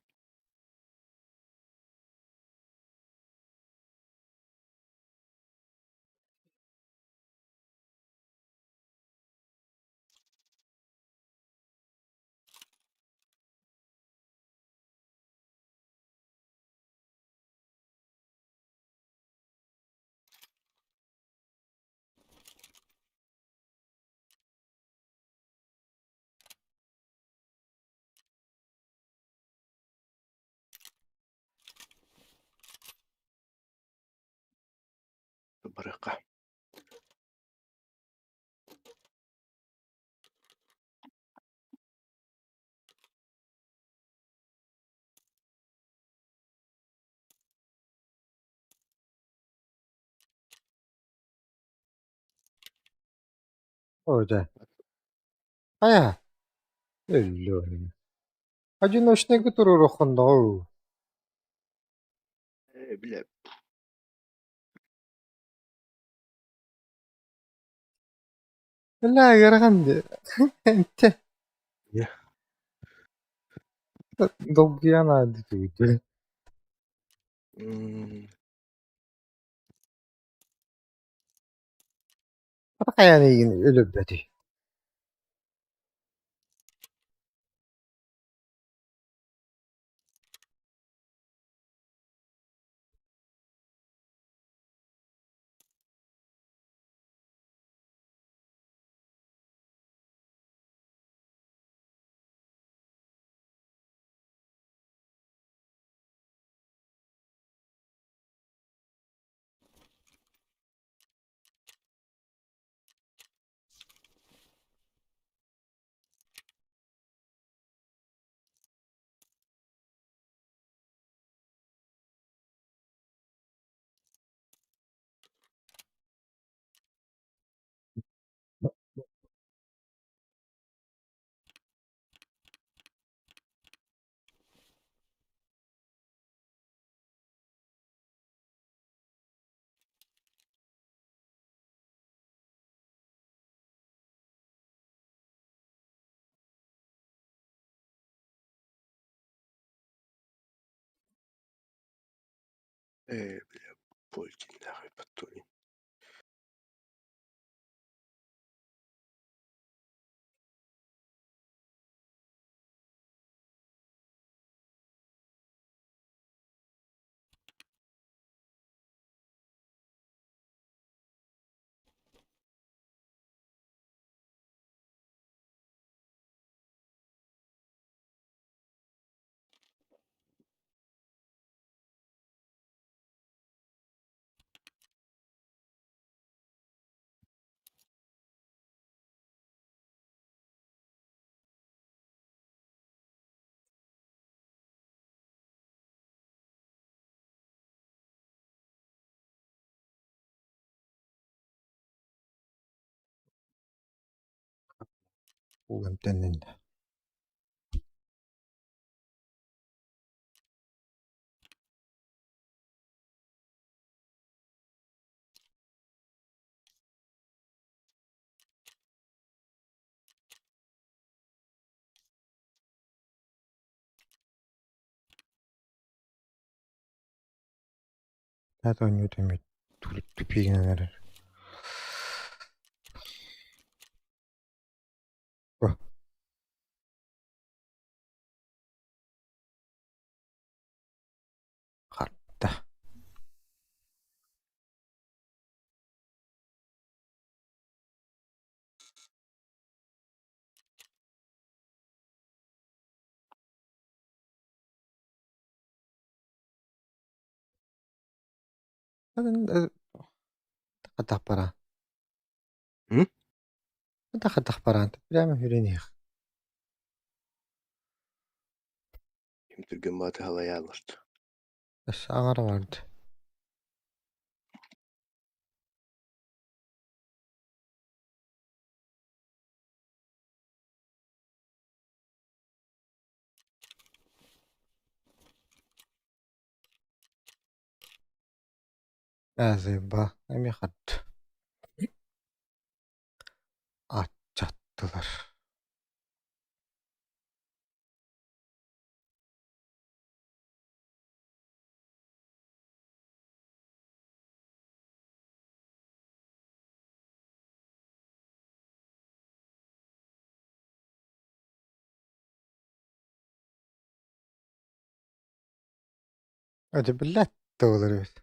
A: Барака.
B: Ода. Ая. Элло. Одиночный туру рохондоо.
A: Бля.
B: لا يرغند. انت
A: Я.
B: долгий она дитүүд. Хаяаны ölөп бәти.
A: Бля. Пойти нахуй подтулин.
B: Угантеннен. Тата оньютэмит тупигнэнэр. О. Хатта. Тахпара. Тахпарант. Прямо хүрэнийх.
A: Ким түрген баты халаялышты.
B: Эс аңар барды. Әзіба, әме қат. Ат жаттылар. Öde billet de olur evet.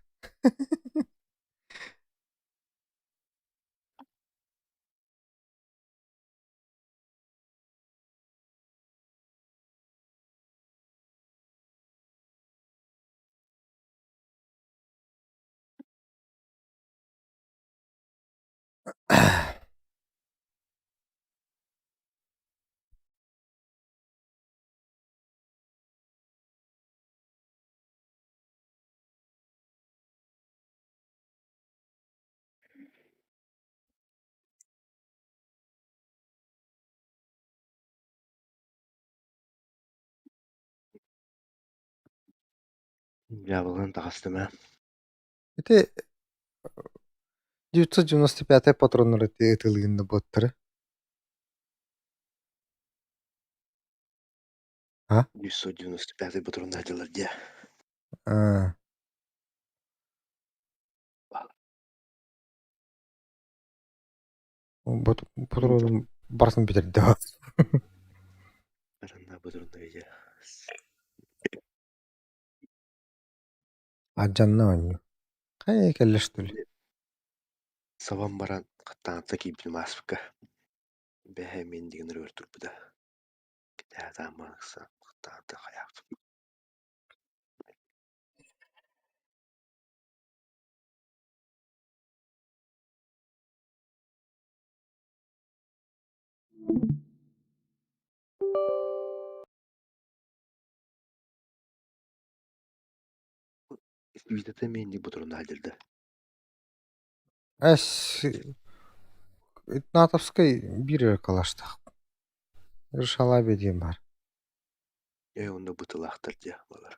A: Жабылған тағыстыма.
B: Это 995 патронları ытылыгында боттары. А?
A: 995 патронды айтылар де.
B: А. Патронын барсын битерди.
A: Баранна патронды веде.
B: Аджанна ваню. Кай келеш түл.
A: Саван баран қаттанатса кейбіл маспыка. Бәхе мен деген рөр тұрбыда. Кітәді аманықса қаттанатса қаяқты. Видеода мен де патронды айтылды.
B: Әс Натовской бире калашта. Рышала бедем бар.
A: Онда бұтылақтыр де болар.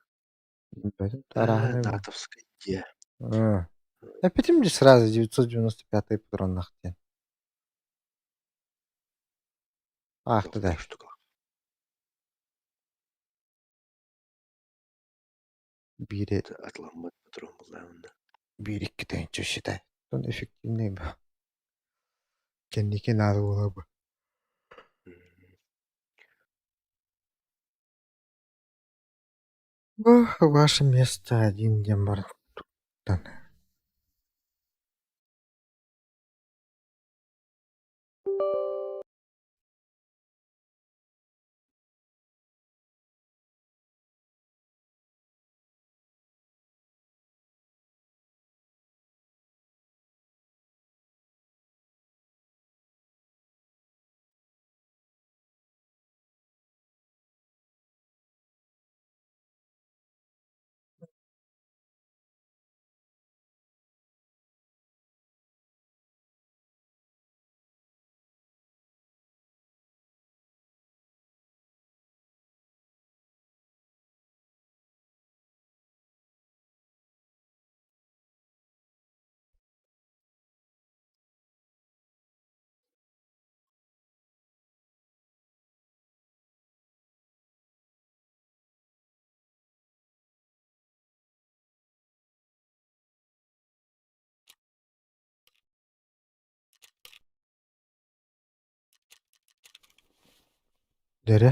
B: Тараханы.
A: Натовская де.
B: Я почему же сразу 995 патрон нахтен? Ах, ты да. Бире.
A: Атланмат патрон болды онда.
B: Бирик китайын что считай. Он эффективный был. Кенники надо было бы. Ваше место один дембар. Дере.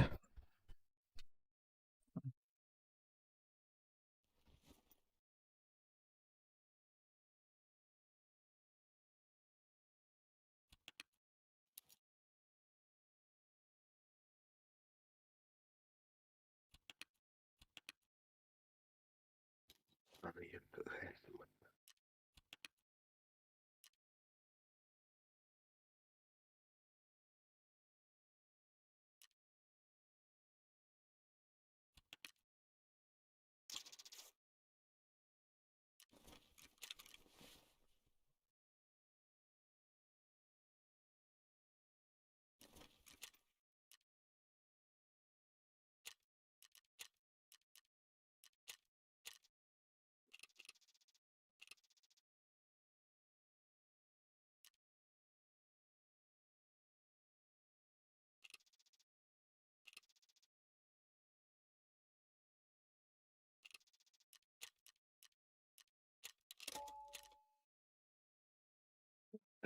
A: Аны енді қайсы.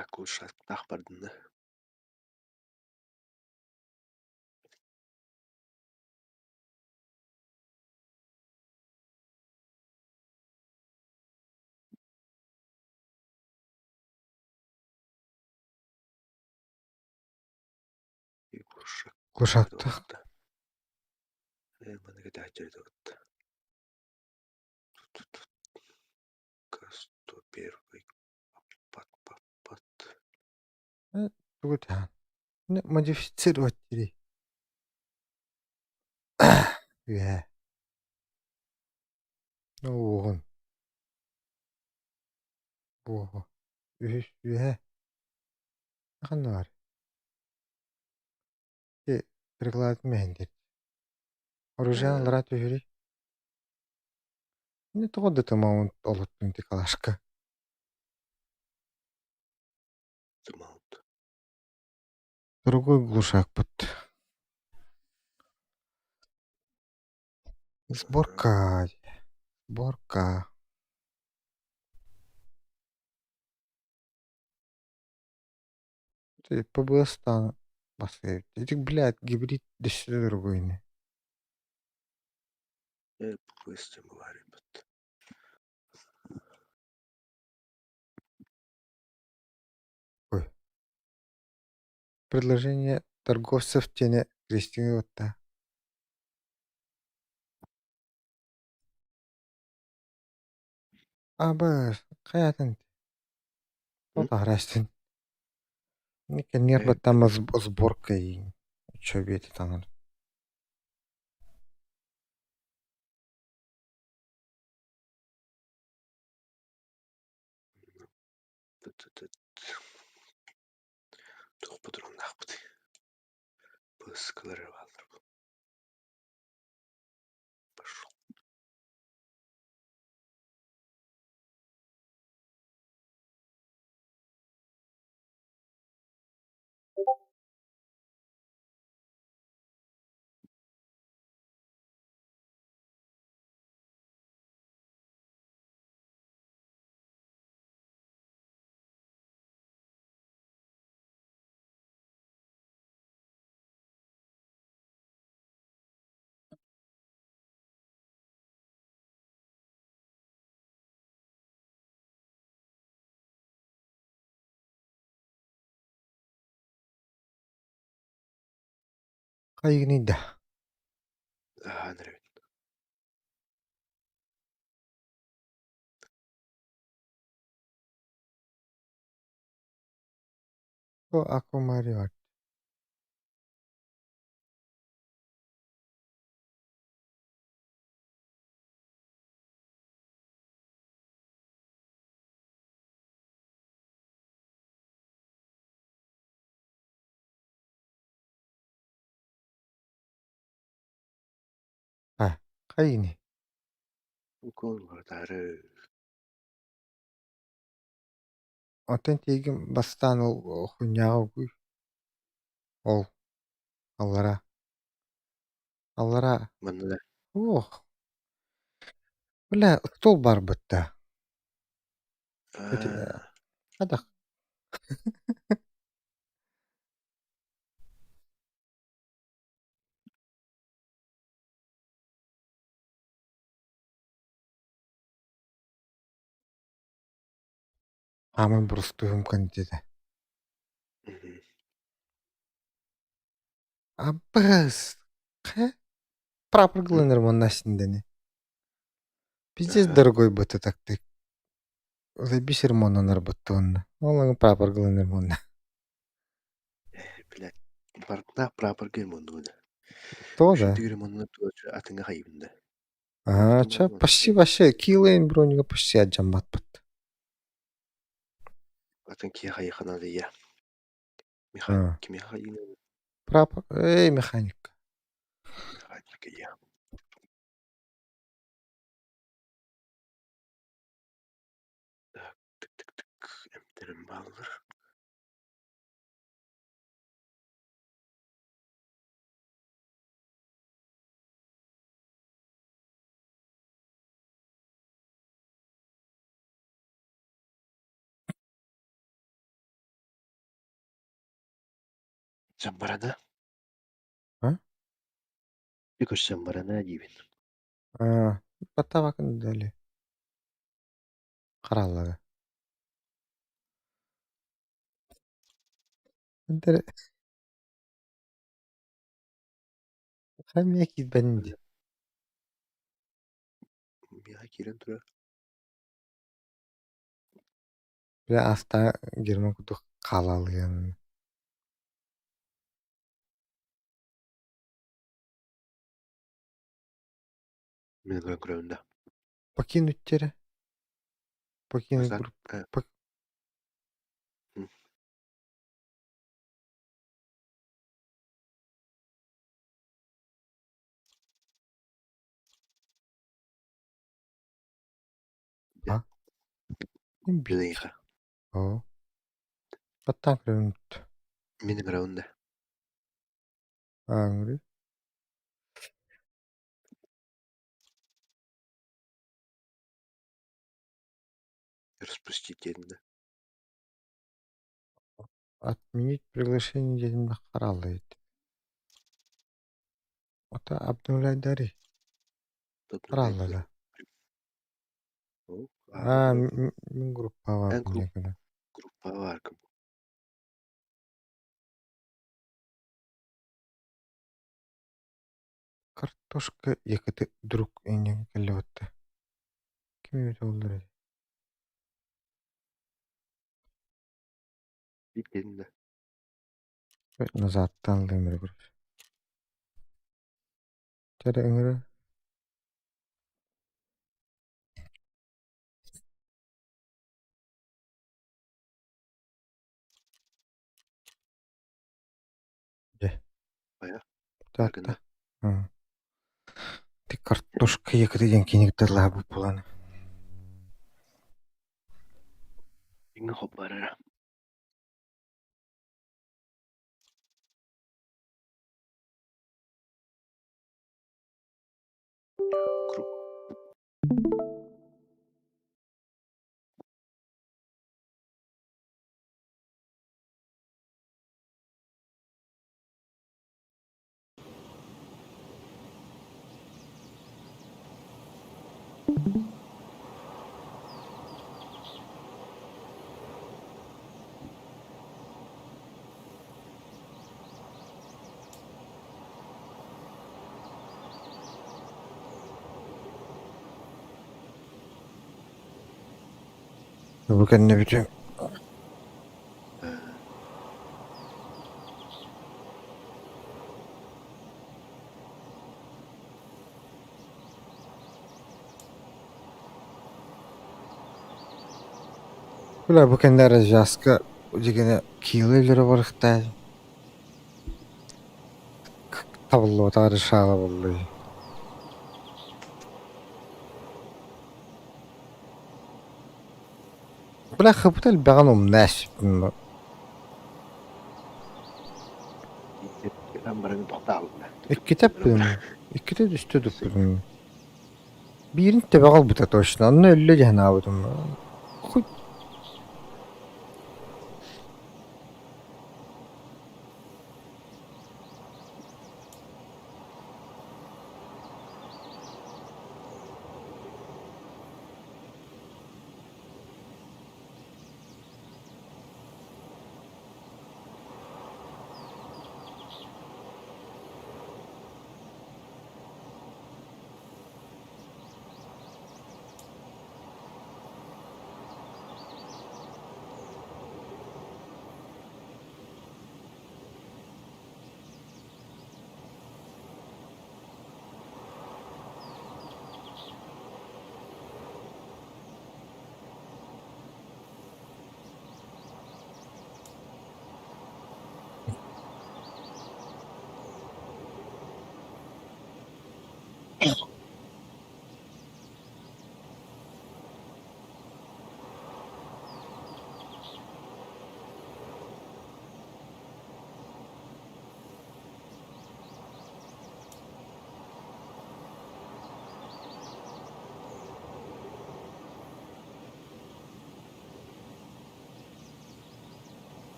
A: Акушаттах бардында. Икушак
B: Кушактах.
A: бардында. Мана кете ачырды вот. Сто первый. Пат.
B: Тугутян. Не модифицировать тири. Үе. Оон. Ого. Үе. Ханар. Приклад мендит. Оружие лара тюри. Не тогда ты маунт олот пинти калашка.
A: Маунт.
B: Другой глушак под. Сборка. Сборка. Ты ПБС-тан поставить. Этих, блядь, гибрид да сюда другой не.
A: Пусть говори.
B: Ой. Предложение торговцев в тене Кристины Отта. Абас, хаятын. Вот аграстин. Ника нерва там сборка и чё бети там.
A: Тух патрон нахпыт. Пыскалары валдыр. Пошел.
B: Кайгни да.
A: Нравится.
B: О, ако мариот. А, кайгни.
A: Укол вардары.
B: Отен тегим бастан ол хуняагы. Ол. Аллара. Аллара.
A: Мана
B: Ох. Бля, стол бар бытта.
A: да.
B: Адах. Амын брустуем кандида. Абас. Ха? Прапор глынер монна синдени. Пиздец дорогой быта тактик. Забисер моннанар бытта онна. Олаңы прапор глынер монна.
A: Блядь. Бардна прапор геймонду.
B: То да.
A: Үшінті геймонду туачы атыңа хайбында.
B: Ага, ча почти вообще килейн бронига почти отжамбат бытта.
A: Атын кия хайхана да я.
B: А.
A: Механика
B: Прапор. Механик.
A: я. Так, тык. Эмтерім балдыр. Самбарана?
B: А?
A: Пикуш самбарана дибин.
B: Баттабакын дали. Караллага. Энтер хамия кизбенди.
A: Миха кирен тура.
B: Бля аста герман куту калалыгын.
A: Мен көрөндө.
B: Покинуттері. Покинуть
A: Назад.
B: группу.
A: М.
B: А? Им бит.
A: Бидейха.
B: О. Баттан көрөмүт.
A: Менин көрөндө.
B: Аңры.
A: Распустить дединде.
B: Отменить приглашение дедимде каралайт. Ата Абдуллай Дари. Караллада. Мен группа var
A: En
B: bundan kadar.
A: Группа var кым.
B: Картошка якыты друг энен келебатты. Ким өтө болдур?
A: Дединде.
B: Назаттан лемер көрүп. Жара ыңыры.
A: Бая.
B: Жатта. Ти картошка якыты ден кенекте лабы буланы.
A: Инга хоппарара.
B: Bu kendine bütün bu kendine jaska degene kiloları var da tablo tarı şağı bollu. Bula xıbıtal bağanım nasip.
A: Ben barangı toxtalım.
B: Kitap bilin. İkide düştü bilin. Birini de bağal bu tatoşna. Onu öyle cehne avudım. Хуй.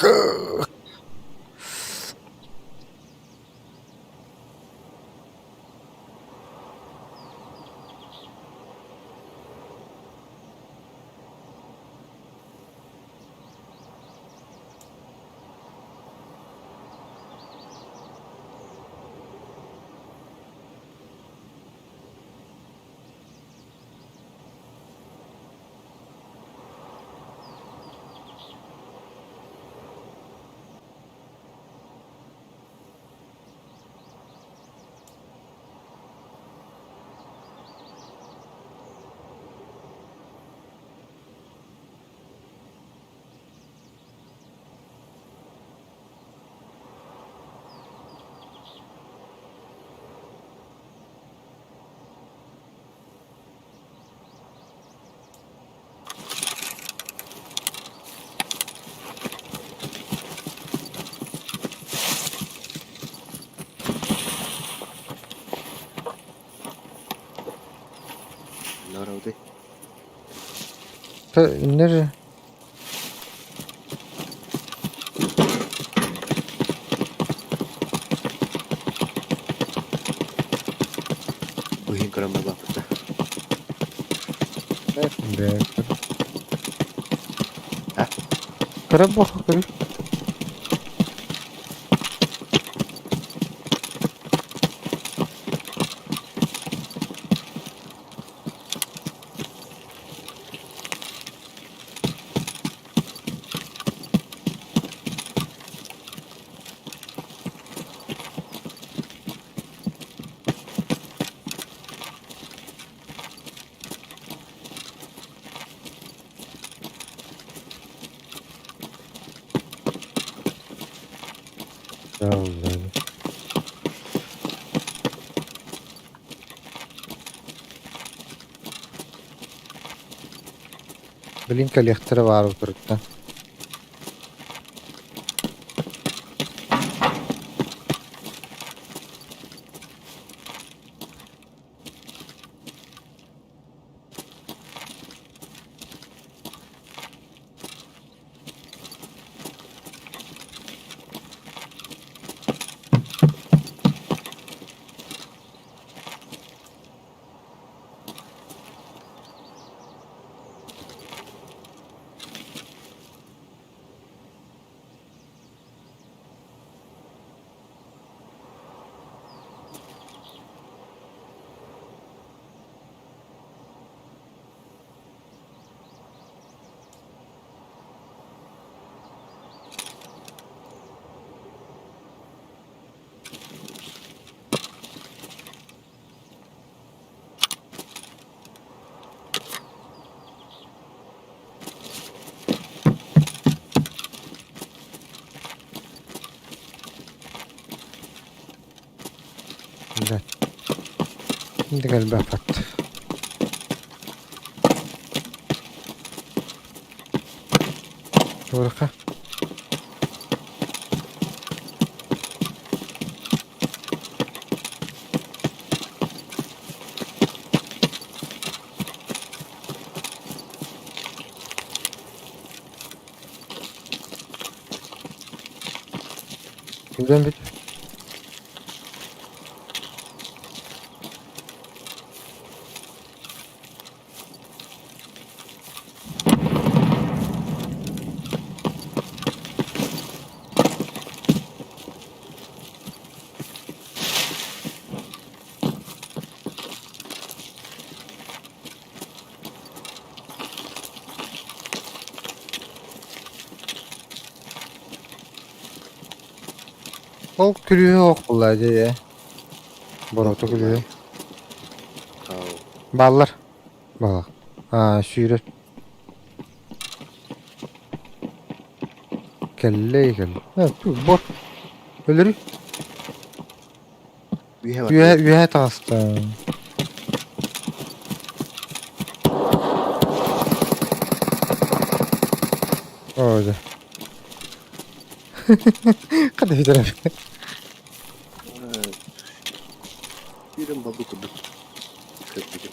A: Nó đâu thế?
B: Nereye?
A: Uihin ko naman bakit.
B: Be.
A: Ha?
B: Kara bak kara. Allah. Блинка лехтері бар тұрды. Güzel. Şimdi galiba kapattı. Orka. Güzel bir. O gülüyor yok vallahi ya. Borota gülüyor.
A: Kau.
B: Ballar. Bak. Ha sürü. Kelle. Ha bu bot. Ölür.
A: Üye var.
B: Üye tasta. Öyle. Hadi bir taraf.
A: Yürüm babu kudu. Kırpıcım.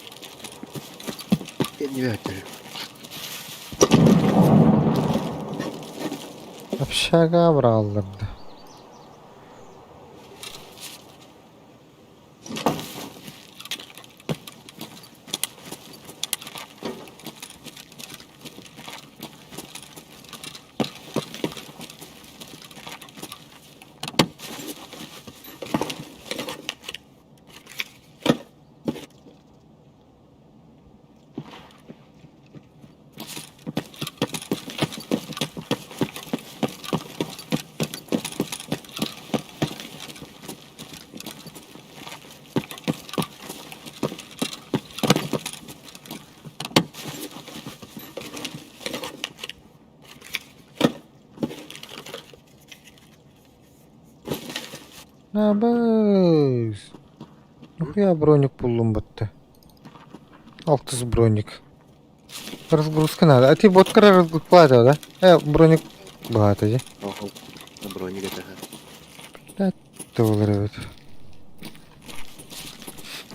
A: Beni verdirim.
B: Общага бралдырды. Набыз. Нихуя броник buldum battı. 600 броник. Разгрузка надо. А ты вот как разгрузка платил, да? Броник багато, же.
A: Ого, на броник это.
B: Да, доллары вот.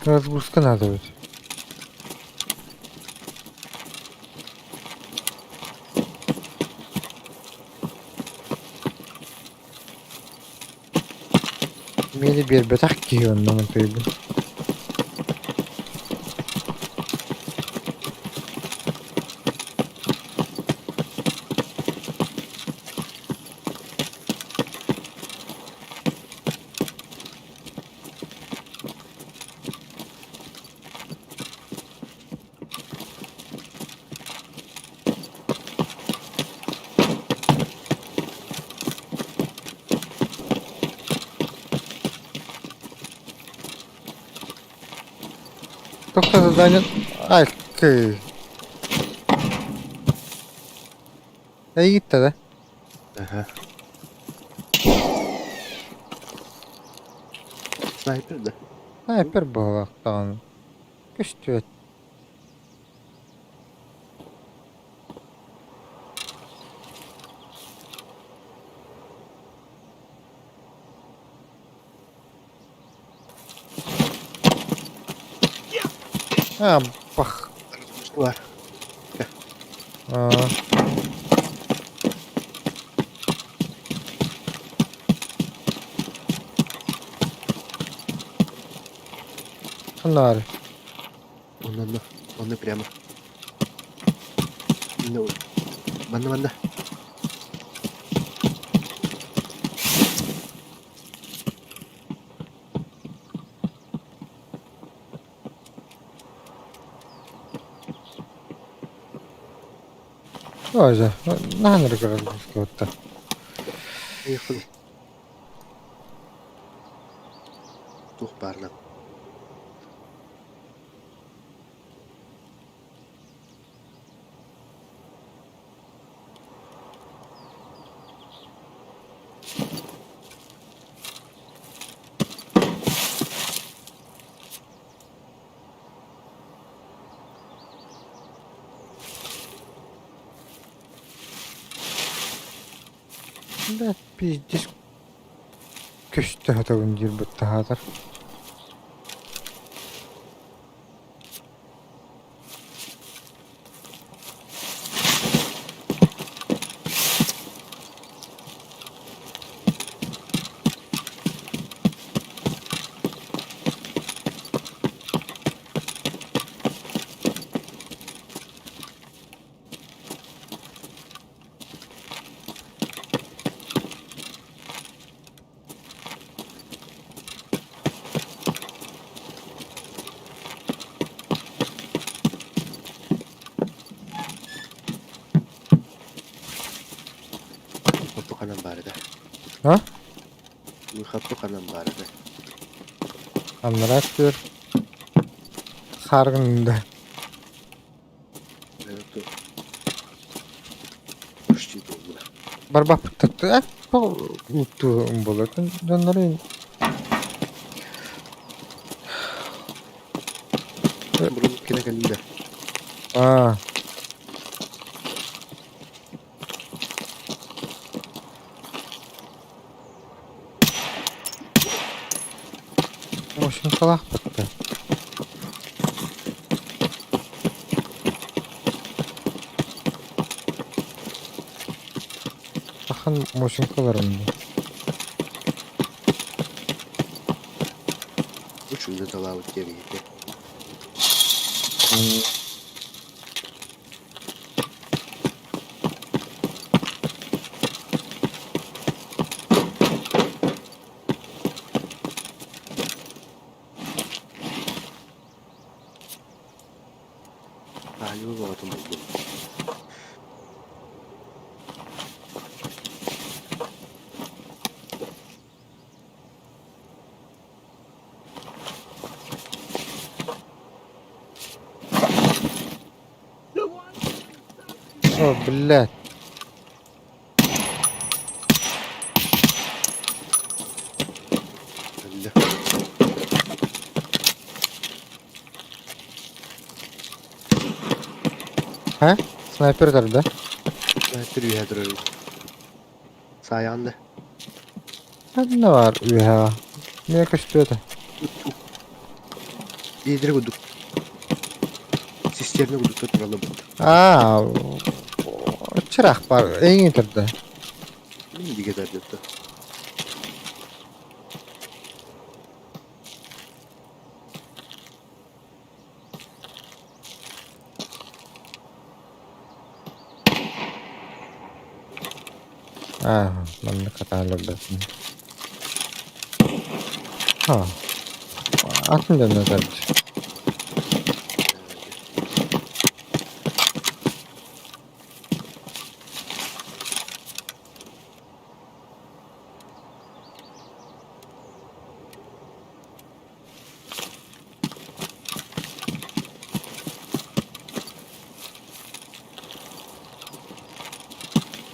B: Разгрузка надо вот. Meli bir betak ki ondan teybi. Только задание... Ай, кый. İyi gitti de.
A: Ага. Снайпер, да?
B: Sniper bu vaktan. Güçlü et. Ha bak.
A: Var.
B: Aa. Bunlar.
A: Он прямо. Ну, банда.
B: Öyle. Nahanları kadar bu
A: Поехали. Тух парна.
B: Да, пиздец. Güçlü hata güncel bu tahadır.
A: Хату канан бар да.
B: Ha?
A: Хату канан бар да.
B: Anlarak gör. Sargınında.
A: Это почти долго.
B: Barba pıttaktı. Bak uttu bolatın. Onları
A: Бронь кинокалида.
B: Aa. Moşun kalak battı. Тахан мошинкаларым.
A: Учуды талабыт кебейте. Алю багатын болдум.
B: О, блядь.
A: Алле.
B: Ha? Sniper'dir da.
A: Sniper üye duruyor. Sayanda.
B: Ne var üye? Niye kaçtı da?
A: İyidir kuduk. Sisterini kudukta duralım.
B: Aa, çırak var. En getirdi.
A: Şimdi gider yoktu.
B: Ah, ben de katalogdasın. Ha. Aklımda ne derdi?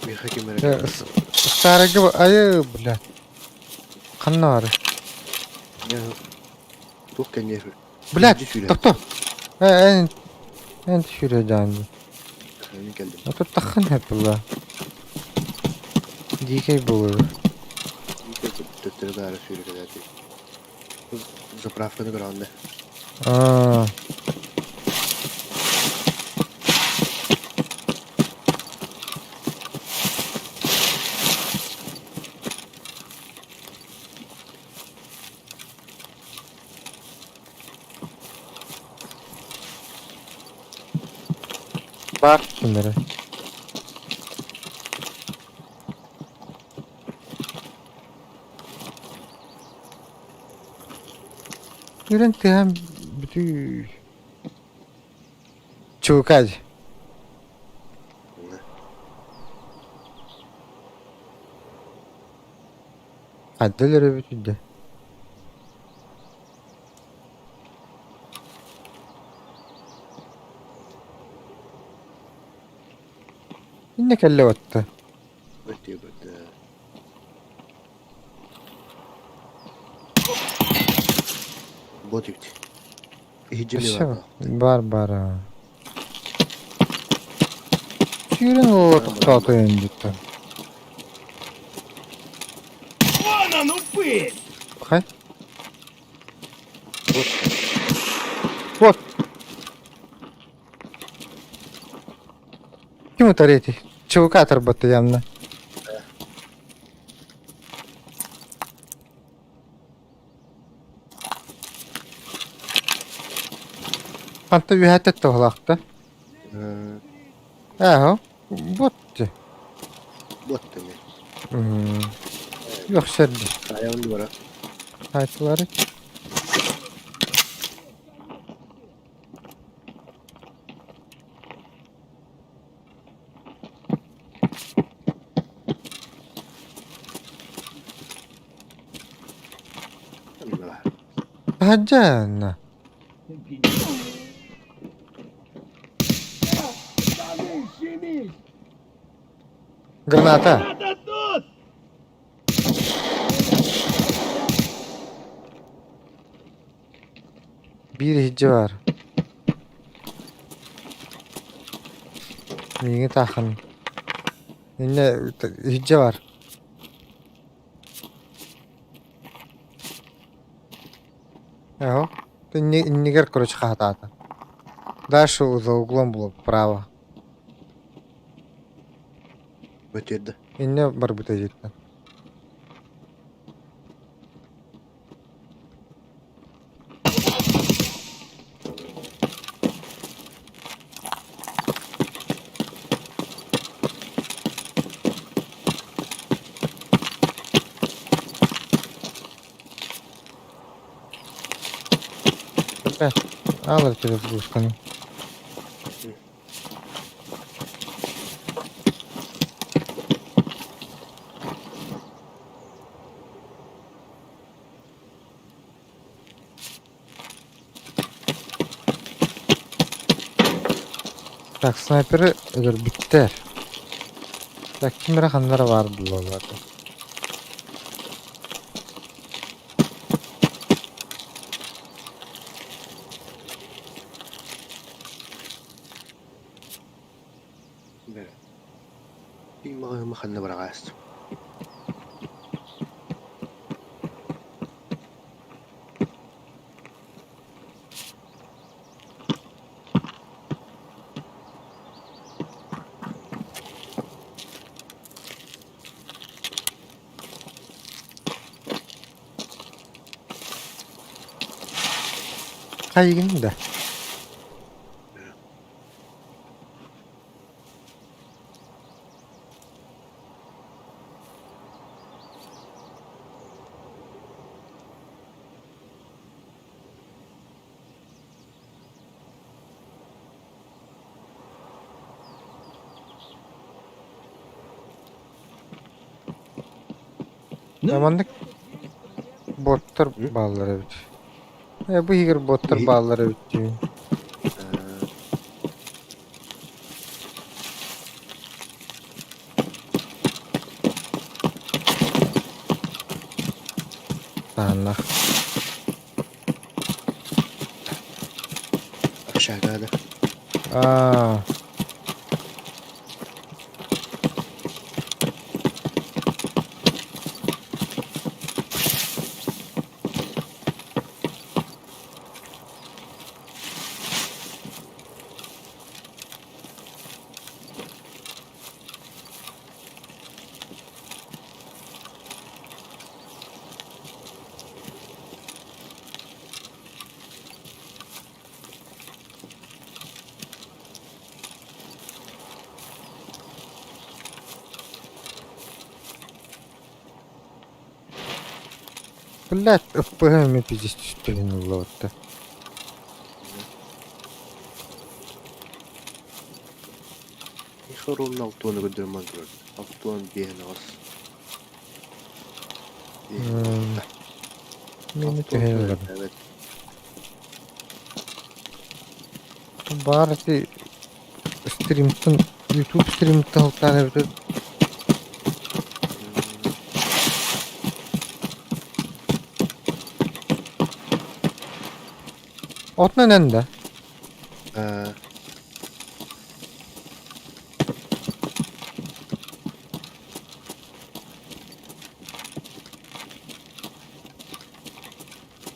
A: Bir hakim
B: Ya,
A: merak.
B: sarıgı ayı bля. Kanna var.
A: Ya. Çok kendi.
B: Блядь,
A: Düşüyor.
B: кто? En düşüreceğim.
A: Ben geldim.
B: А тут тахан hep la. Дикий bulur.
A: Töttürü gari sürü kadar. Zapravkanı grande.
B: Aa. Var bunları. Yürüntü hem bütün çukacı. Adları bütün de. Yine kelle attı.
A: Ötüyor böyle. Bot yükti. Hicim mi
B: Aşağı
A: var?
B: Barbara. Yürün olarak tatlı öncükten.
C: Вон он, упырь!
B: Hay.
A: Bot.
B: Вот. Kim utarıydı? Çubuk atar battı yanına. Hatta ühət etdi olaqda. Aho. Bottu.
A: Bot demek.
B: Yox sərdi.
A: Ayağın duvara.
B: Haytıları.
A: Ne var?
B: Hacana. Granata.
C: Надо тут!
B: Bir hicci var. Yeni taxın. Yine hicci var. Ага. Ты не гер, короче, хатата. Дальше за углом было вправо.
A: Ötürdü.
B: Inne bar bitecekten. Be, alır telefonu uskanı. Tak snayperi ölür bitter. Tak kimere kanlara vardı onlarda.
A: Bere. Bir makanna bırakastım.
B: Kaygın da. Zamanlık botlar
A: Hı?
B: bağları bit. Bu higir botlar
A: İyi.
B: bağları bit. Allah.
A: Aşağıda da.
B: Aa. Блядь, ФПГ ми пиздец стрельнуло вот-то.
A: Sorunun altını güldürmez gördüm. Altını bir az.
B: Meni tüheyledim.
A: Evet.
B: Bari stream'ten YouTube stream'ten halktan bir ot neden de?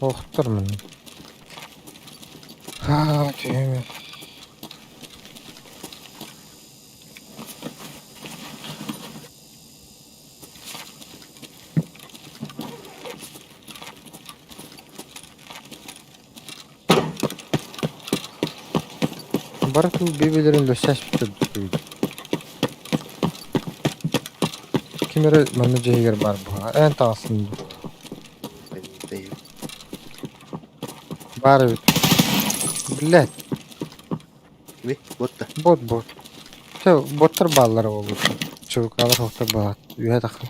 B: Korktur beni. Ha, tüyüm. Barak bu birbirlerinde ses bitirdi. Kimere bana cehir var bu. En tasında.
A: Ben deyim.
B: Bari Billet.
A: Mi? Botta.
B: Bot. Şu botlar bağları olur. Çocuklar botlar bağ. Üye takım.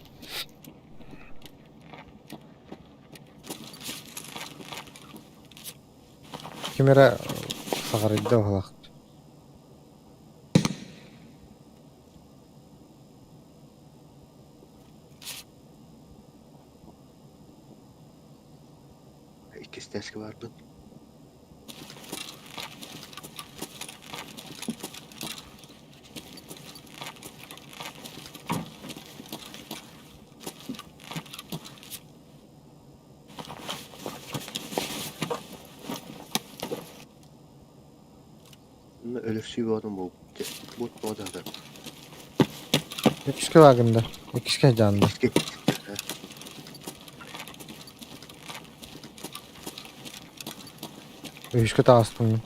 B: Kimere sağırdı olaq.
A: İkisi teski vardı. Ölürsü bir adam bu. Bot bu adam.
B: Экишке вагында. Экишке жанында.
A: İşte.
B: Өйүшкө тагыстым.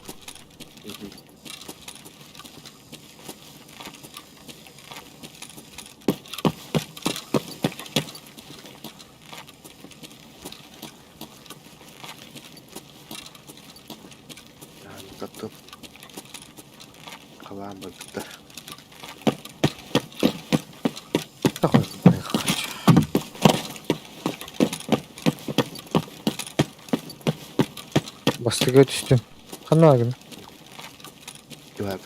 A: Yani tattım. Kalan balıkta.
B: Такой. Бастыга түстүм. Кандай вагын?
A: Yok.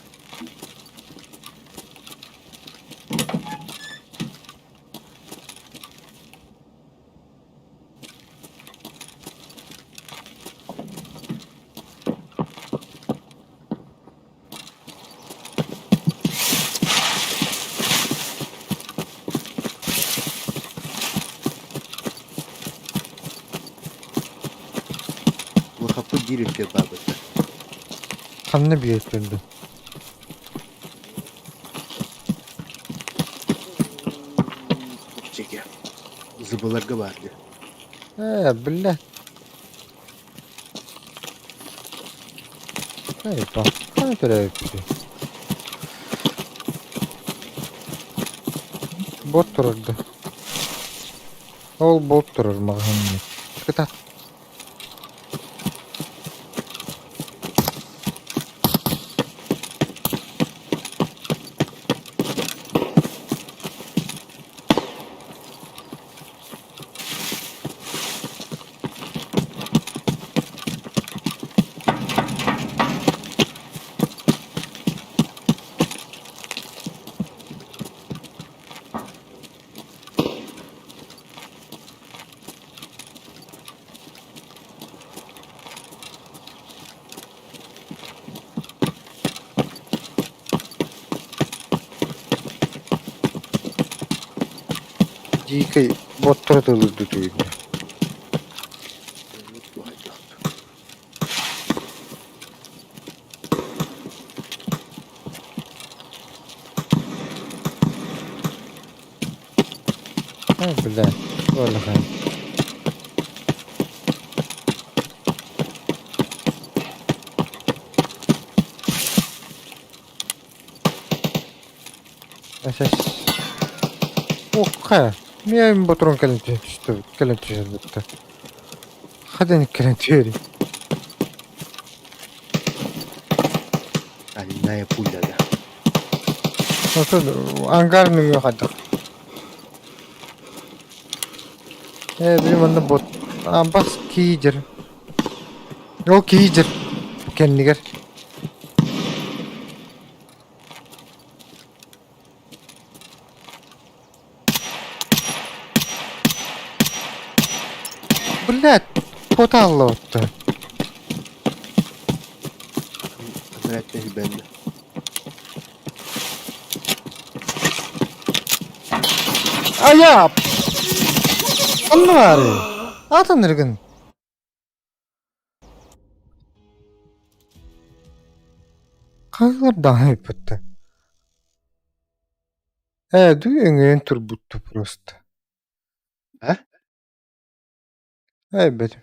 A: Bu kapı girip ya babası.
B: Кандай биет келди?
A: Çeke. Zıbalarga vardı.
B: Блядь. Эй, па. Кандай төрөйүптү? Бот турурду. Ол бот турur маған. Кыта. Дикой бот турду дүйдү. Блядь. Өлгөн. Асас. Окка. Мен ботрон келенти түстү. Келенти жербетте. Хаден келенти.
A: Aliная пуля, да.
B: Ошо ангарный хадык. Билим анда бот. Бас кийдер. О кийдер. Кеннигер. Блядь. Бот аллапты.
A: Öğretmeni bende.
B: Аяп. Аннары. Атын иргин. Кайлар дайыпты. Дүйеңен турбутту просто.
A: А?
B: Бетим.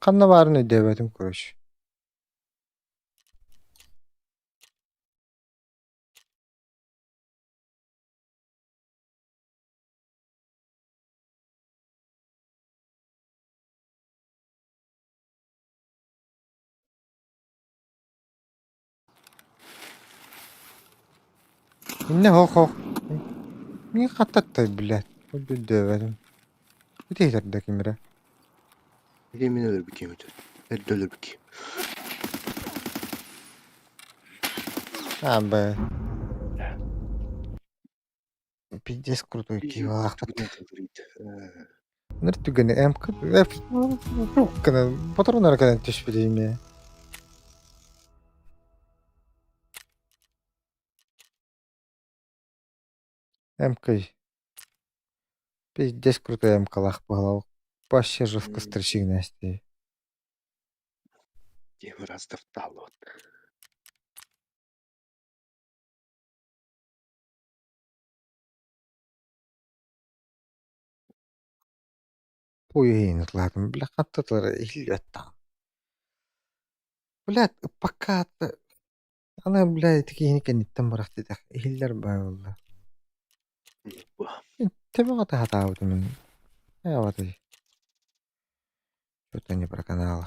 B: Канна барын өйдөбөтүм көрүш. Инне хох. Ми каттаттай, блядь. Өйдөбөтүм. Бүтейтерде кимире.
A: Yemin ölür bir kim ötür. Her dölür bir kim.
B: Бе. Пиздец крутой кивах. Нертүгене МК. Кана патрондар кана төшпөдейм я. МК. Пиздец крутой МКлах было. Вообще жестко строчигности.
A: Yemin раз топтал вот.
B: Puihinut lähtemme. Bля, katso tuolla hiljattain. Bля, pakkaat. Olen bля, teki niken niitten morahti täh hiljar päivällä.
A: Jeppa.
B: Se vaan tehdä tautuminen. Ja vati. Joten jopa kanalla.